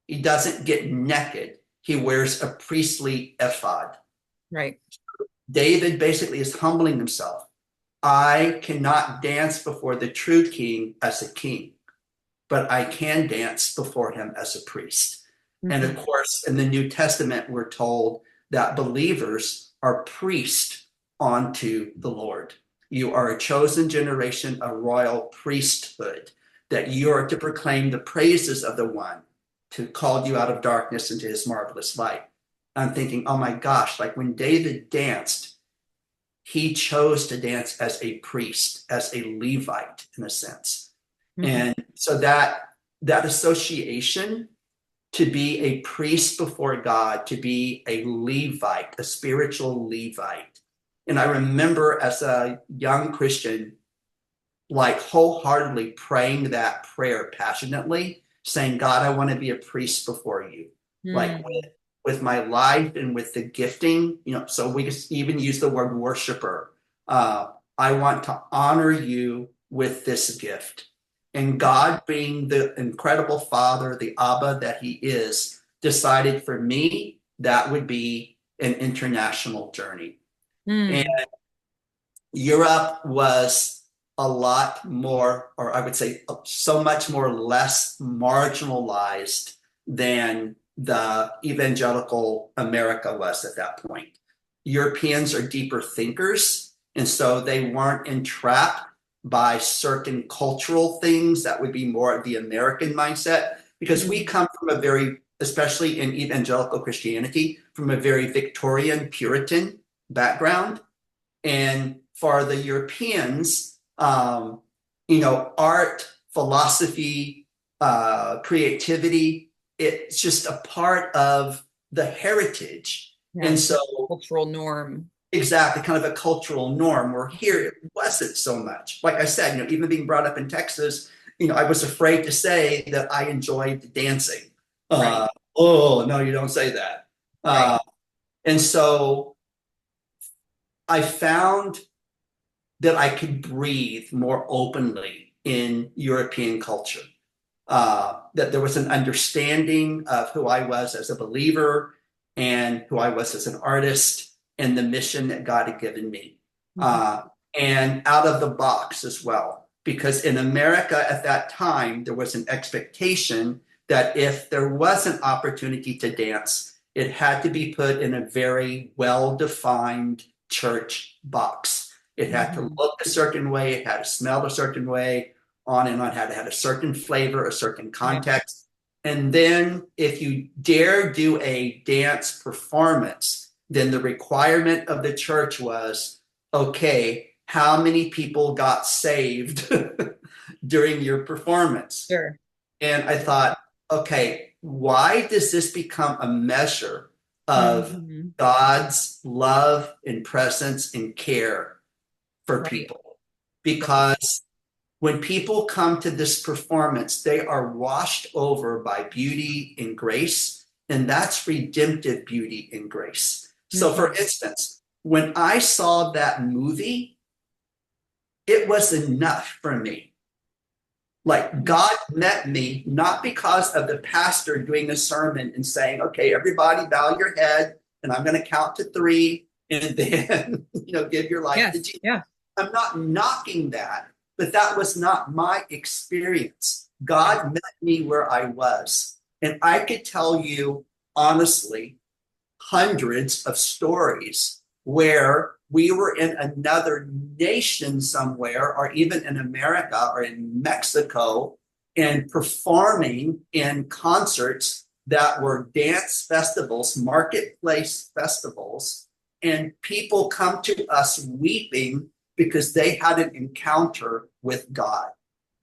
He doesn't get naked. He wears a priestly ephod. Right. David basically is humbling himself. I cannot dance before the true king as a king, but I can dance before him as a priest. And Mm-hmm. of course, in the New Testament, we're told that believers are priests unto the Lord. You are a chosen generation, a royal priesthood, that you are to proclaim the praises of the one who called you out of darkness into his marvelous light. I'm thinking, oh my gosh, like when David danced, he chose to dance as a priest, as a Levite in a sense. Mm-hmm. And so that association to be a priest before God, to be a Levite, a spiritual Levite. And I remember as a young Christian, like wholeheartedly praying that prayer passionately, saying, God, I want to be a priest before you, like Mm. with my life and with the gifting, so we just even use the word worshiper. I want to honor you with this gift. And God, being the incredible father, the Abba that he is, decided for me that would be an international journey. And Mm. Europe was a lot more, or I would say so much more less marginalized than the evangelical America was at that point. Europeans are deeper thinkers, and so they weren't entrapped by certain cultural things that would be more of the American mindset, because we come from a very, especially in evangelical Christianity, from a very Victorian Puritan background. And for the Europeans, art, philosophy, creativity, it's just a part of the heritage. Yeah. And so, Cultural norm. exactly, kind of a cultural norm. Where here it wasn't so much. Like I said, even being brought up in Texas, I was afraid to say that I enjoyed dancing. Right. Oh, no, you don't say that. Right. And so I found that I could breathe more openly in European culture. That there was an understanding of who I was as a believer and who I was as an artist and the mission that God had given me. Mm-hmm. And out of the box as well. Because in America at that time, there was an expectation that if there was an opportunity to dance, it had to be put in a very well-defined church box. It had to Mm-hmm. look a certain way, it had to smell a certain way, on and on, had a certain flavor, a certain Yeah. context. And then if you dare do a dance performance, then the requirement of the church was, okay, how many people got saved during your performance? Sure. And I thought, okay, why does this become a measure of Hmm. God's love and presence and care for Right. people? Right. Because when people come to this performance, they are washed over by beauty and grace, and that's redemptive beauty and grace. So, for Hmm. instance, when I saw that movie, it was enough for me. Like God met me not because of the pastor doing a sermon and saying, okay, everybody bow your head and I'm going to count to three and then, give your life to Yes. Jesus. Yeah. I'm not knocking that, but that was not my experience. Yeah. God met me where I was. And I could tell you honestly, hundreds of stories where we were in another nation somewhere, or even in America or in Mexico, and performing in concerts that were dance festivals, marketplace festivals, and people come to us weeping because they had an encounter with God.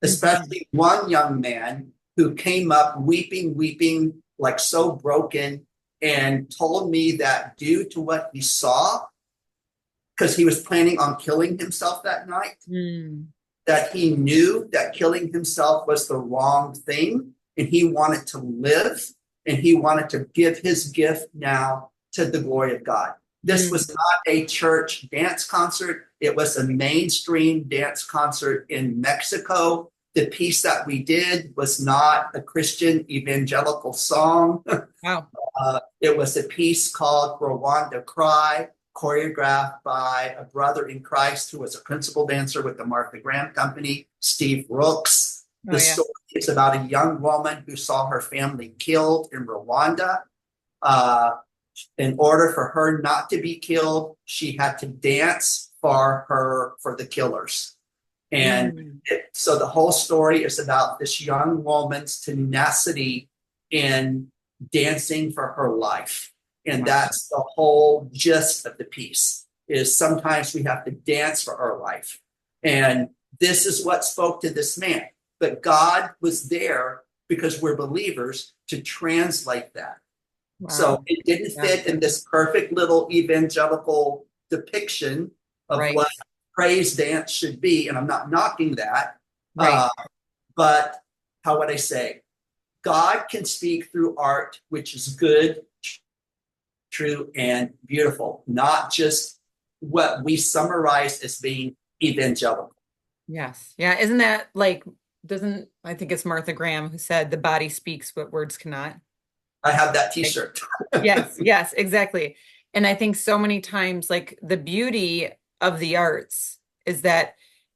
Hmm. Especially one young man who came up weeping, weeping, like so broken, and told me that due to what he saw, because he was planning on killing himself that night, Mm. that he knew that killing himself was the wrong thing and he wanted to live and he wanted to give his gift now to the glory of God. This was Mm. not a church dance concert. It was a mainstream dance concert in Mexico. The piece that we did was not a Christian evangelical song. Wow. It was a piece called Rwanda Cry, choreographed by a brother in Christ who was a principal dancer with the Martha Graham Company, Steve Rooks. Oh, The yeah. story is about a young woman who saw her family killed in Rwanda. Uh, in order for her not to be killed, she had to dance for the killers. And Mm. so the whole story is about this young woman's tenacity in dancing for her life. And Wow. that's the whole gist of the piece is sometimes we have to dance for our life. And this is what spoke to this man. But God was there because we're believers to translate that. So Wow. it didn't Yeah. fit in this perfect little evangelical depiction of Right. what praise dance should be. And I'm not knocking that. Right. Uh, but how would I say? God can speak through art, which is good, true, and beautiful, not just what we summarize as being evangelical. Yes. Yeah. Isn't that like, doesn't, I think it's Martha Graham who said the body speaks what words cannot? I have that t Right. shirt. Yes. Yes, exactly. And I think so many times, like the beauty of the arts is that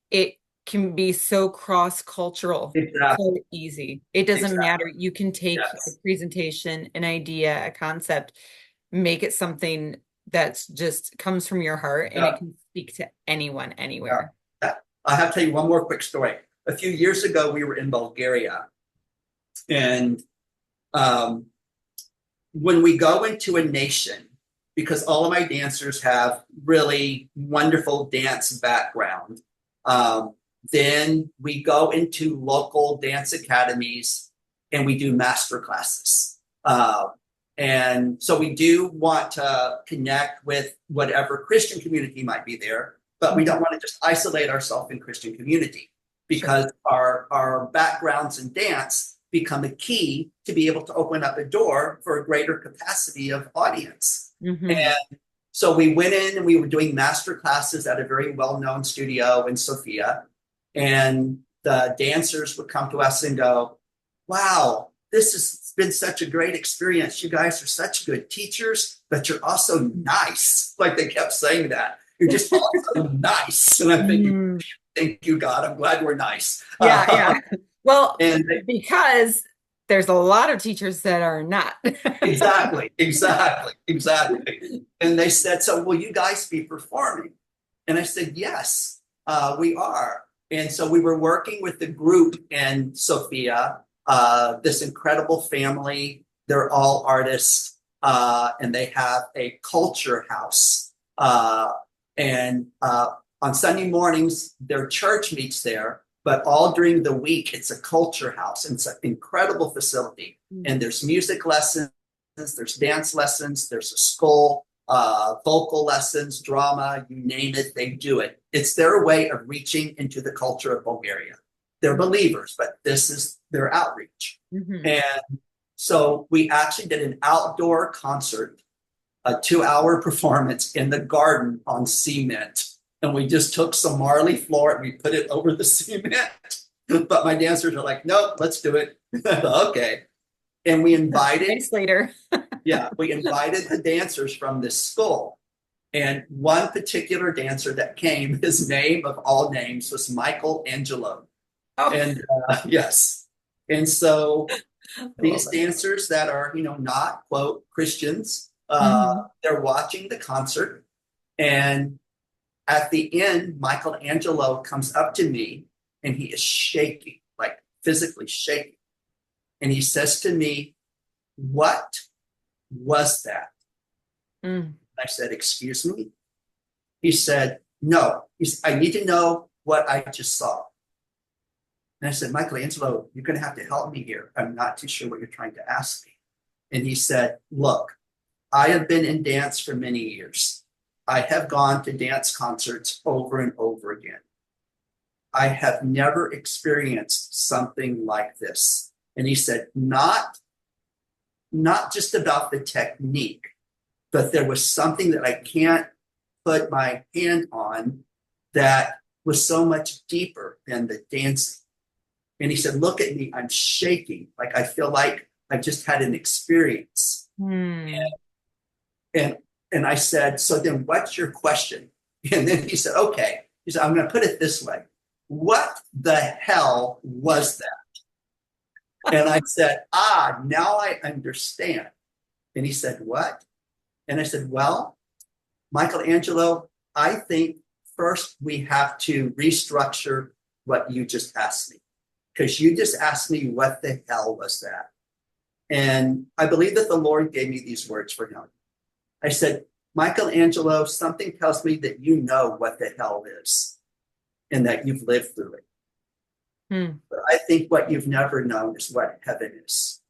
it can be so cross-cultural, so Exactly. easy. It doesn't matter. Exactly. You can take a Yes. presentation, an idea, a concept, make it something that's just comes from your heart and it Yeah. can speak to anyone, Yeah. anywhere. Yeah. I have to tell you one more quick story. A few years ago, we were in Bulgaria, and um, when we go into a nation, because all of my dancers have really wonderful dance background, um, then we go into local dance academies and we do master classes. And so we do want to connect with whatever Christian community might be there, but we don't Mhm. want to just isolate ourselves in Christian community Sure. because our backgrounds in dance become a key to be able to open up a door for a greater capacity of audience. Hmm. And so we went in and we were doing master classes at a very well-known studio in Sofia. And the dancers would come to us and go, wow, this has been such a great experience. You guys are such good teachers, but you're also nice. Like they kept saying that. You're just also nice. And I'm thinking, Mm. thank you, God. I'm glad we're nice. Yeah, yeah. Well, And because there's a lot of teachers that are not. exactly, exactly, exactly. And they said, so will you guys be performing? And I said, yes, we are. And so we were working with the group in Sofia, this incredible family. They're all artists, and they have a culture house. And on Sunday mornings, their church meets there, but all during the week, it's a culture house. And it's an incredible facility. And there's music lessons, there's dance lessons, there's a school, vocal lessons, drama, you name it, they do it. It's their way of reaching into the culture of Bulgaria. They're believers, but this is their outreach. Mm-hmm. And so we actually did an outdoor concert, a 2-hour performance in the garden on cement. And we just took some marley floor and we put it over the cement. But my dancers are like, nope, let's do it. Okay. And we invited, Thanks later. yeah, we invited the dancers from this school. And one particular dancer that came, his name of all names was Michael Angelo. Oh, And yes. And so I these love it. dancers that are, not quote Christians, Mhm. they're watching the concert. And at the end, Michael Angelo comes up to me and he is shaking, like physically shaking. And he says to me, "What was that?" Mm. I said, "Excuse me?" He said, "No." I need to know what I just saw. And I said, "Michelangelo, you're going to have to help me here. I'm not too sure what you're trying to ask me." And he said, "Look, I have been in dance for many years. I have gone to dance concerts over and over again. I have never experienced something like this." And he said, not just about the technique, but there was something that I can't put my hand on that was so much deeper than the dancing. And he said, "Look at me, I'm shaking. Like I feel like I've just had an experience." Mm. And and I said, "So then what's your question?" And then he said, "Okay." He said, "I'm going to put it this way. What the hell was that?" And I said, now I understand. And he said, "What?" And I said, "Well, Michelangelo, I think first we have to restructure what you just asked me. Because you just asked me, what the hell was that?" And I believe that the Lord gave me these words for him. I said, "Michelangelo, something tells me that you know what the hell is and that you've lived through it. Mm. But I think what you've never known is what heaven is.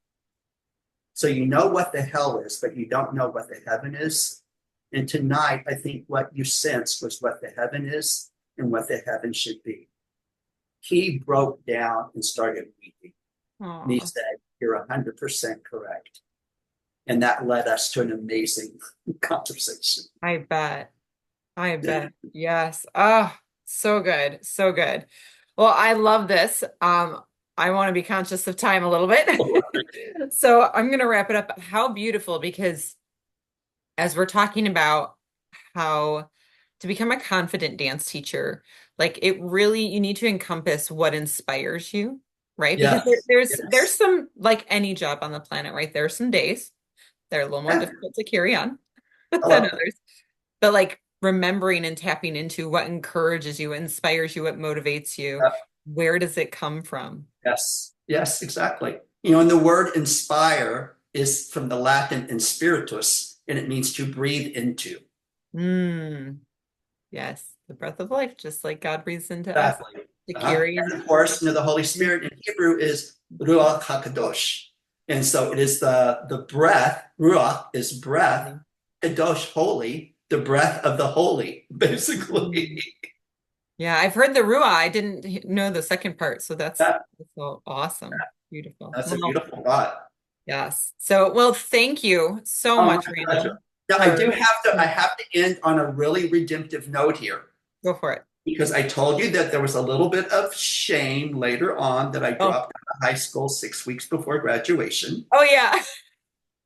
So you know what the hell is, but you don't know what the heaven is. And tonight, I think what you sensed was what the heaven is and what the heaven should be." He broke down and started weeping. And he Aw, said, "You're 100% correct." And that led us to an amazing conversation. I bet. I bet. Yes. Oh, so good. So good. Well, I love this. I want to be conscious of time a little bit. So I'm going to wrap it up. How beautiful, because as we're talking about how to become a confident dance teacher, like it really, you need to encompass what inspires you, right? Because Yes, there's yes. some, like any job on the planet, right? There are some days they're a little more Yeah. difficult to carry on than Hello. others. But like remembering and tapping into what encourages you, what inspires you, what motivates you, where does it come from? Yes, yes, exactly. And the word inspire is from the Latin inspiritus, and it means to breathe into. Mm, yes, the breath of life, just like God breathes into us Exactly. to carry And and of course, the Holy Spirit in Hebrew is Ruach HaKadosh. And so it is the breath, Ruach is breath, Kadosh, holy, the breath of the holy, basically. Mm. Yeah, I've heard the Ruah. I didn't know the second part, so That, that's so awesome. Beautiful. that's a Well, beautiful thought. yes. So, well, thank you so Oh, much, my pleasure. Randall, Now, for I have to end on a really redemptive note here go for it. because I told you that there was a little bit of shame later on that I Oh, dropped out of high school 6 weeks before graduation. oh yeah.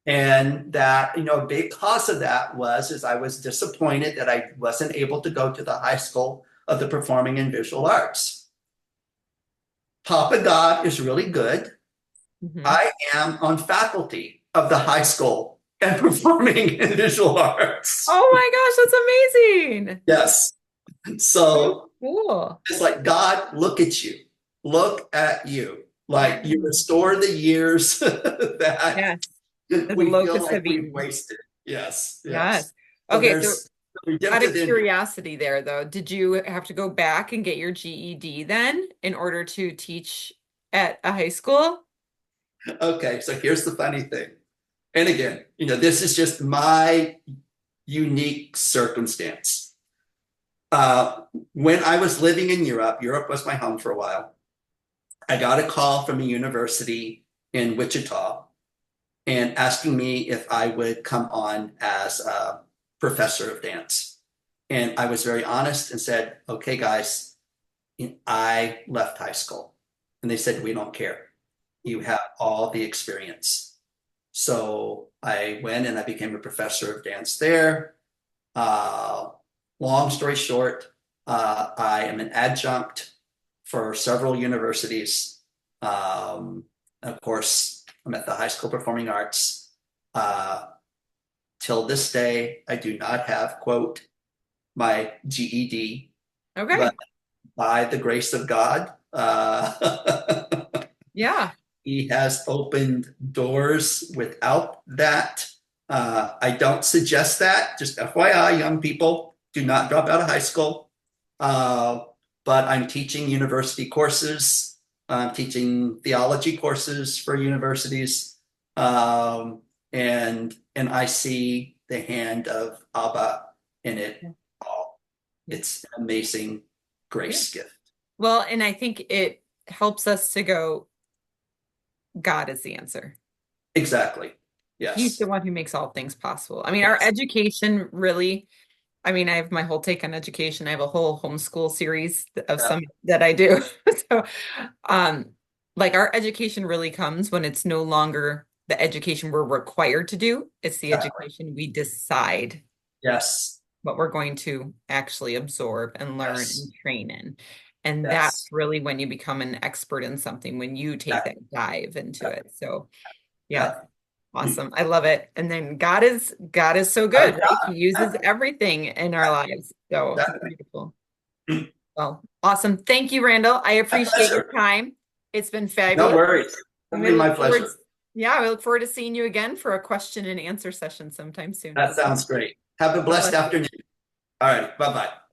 And that, a big cause of that is I was disappointed that I wasn't able to go to the high school of the performing and visual arts. Papa God is really good. Mhm. I am on faculty of the high school and performing and visual arts. Oh my gosh, that's amazing. Yes. So Cool. It's like, God, look at you. Look at you. Like you Yeah. restore the years that Yes. The we feel locusts like have we've eaten. wasted. Yes, yes. Yes. So Okay, so there's out of redemptive in me. curiosity there though, did you have to go back and get your GED then in order to teach at a high school? Okay, so here's the funny thing. And again, this is just my unique circumstance. Uh, when I was living in Europe, Europe was my home for a while. I got a call from a university in Wichita and asking me if I would come on as a professor of dance. And I was very honest and said, okay, guys, I left high school. And they said, we don't care. You have all the experience. So I went and I became a professor of dance there. Uh, Long story short, I am an adjunct for several universities. Of course, I'm at the High School Performing Arts. Uh, till this day, I do not have, quote, my GED, but Okay. by the grace of God, Yeah. he has opened doors without that. I don't suggest that. Just FYI, young people, do not drop out of high school. Uh, but I'm teaching university courses. I'm teaching theology courses for universities, and I see the hand of Abba in it Yeah. all. Yeah. It's an amazing Yeah. grace gift. Well, and I think it helps us to go, God is the answer. Exactly. He's the Yes. one who makes all things possible. I mean, our Yes. education really, I mean, I have my whole take on education. I have a whole homeschool series of Yeah. some that I do. So, um, like our education really comes when it's no longer the education we're required to do. It's the Exactly. education we decide Yes. what we're going to actually absorb and learn Yes. and train in. And that's Yes. really when you become an expert in something, when you take Exactly. that dive into it. So, yeah, Yeah. awesome. I love it. And then God is so Got a good, right? He uses job. everything in our lives. So Exactly. beautiful. Well, awesome. Thank you, Randall. I My appreciate your pleasure. time. It's been No fabulous. worries. And Only my pleasure. we look forward to seeing you again for a question and answer session sometime soon. That sounds great. Have a God blessed bless you. afternoon. All right. Bye bye.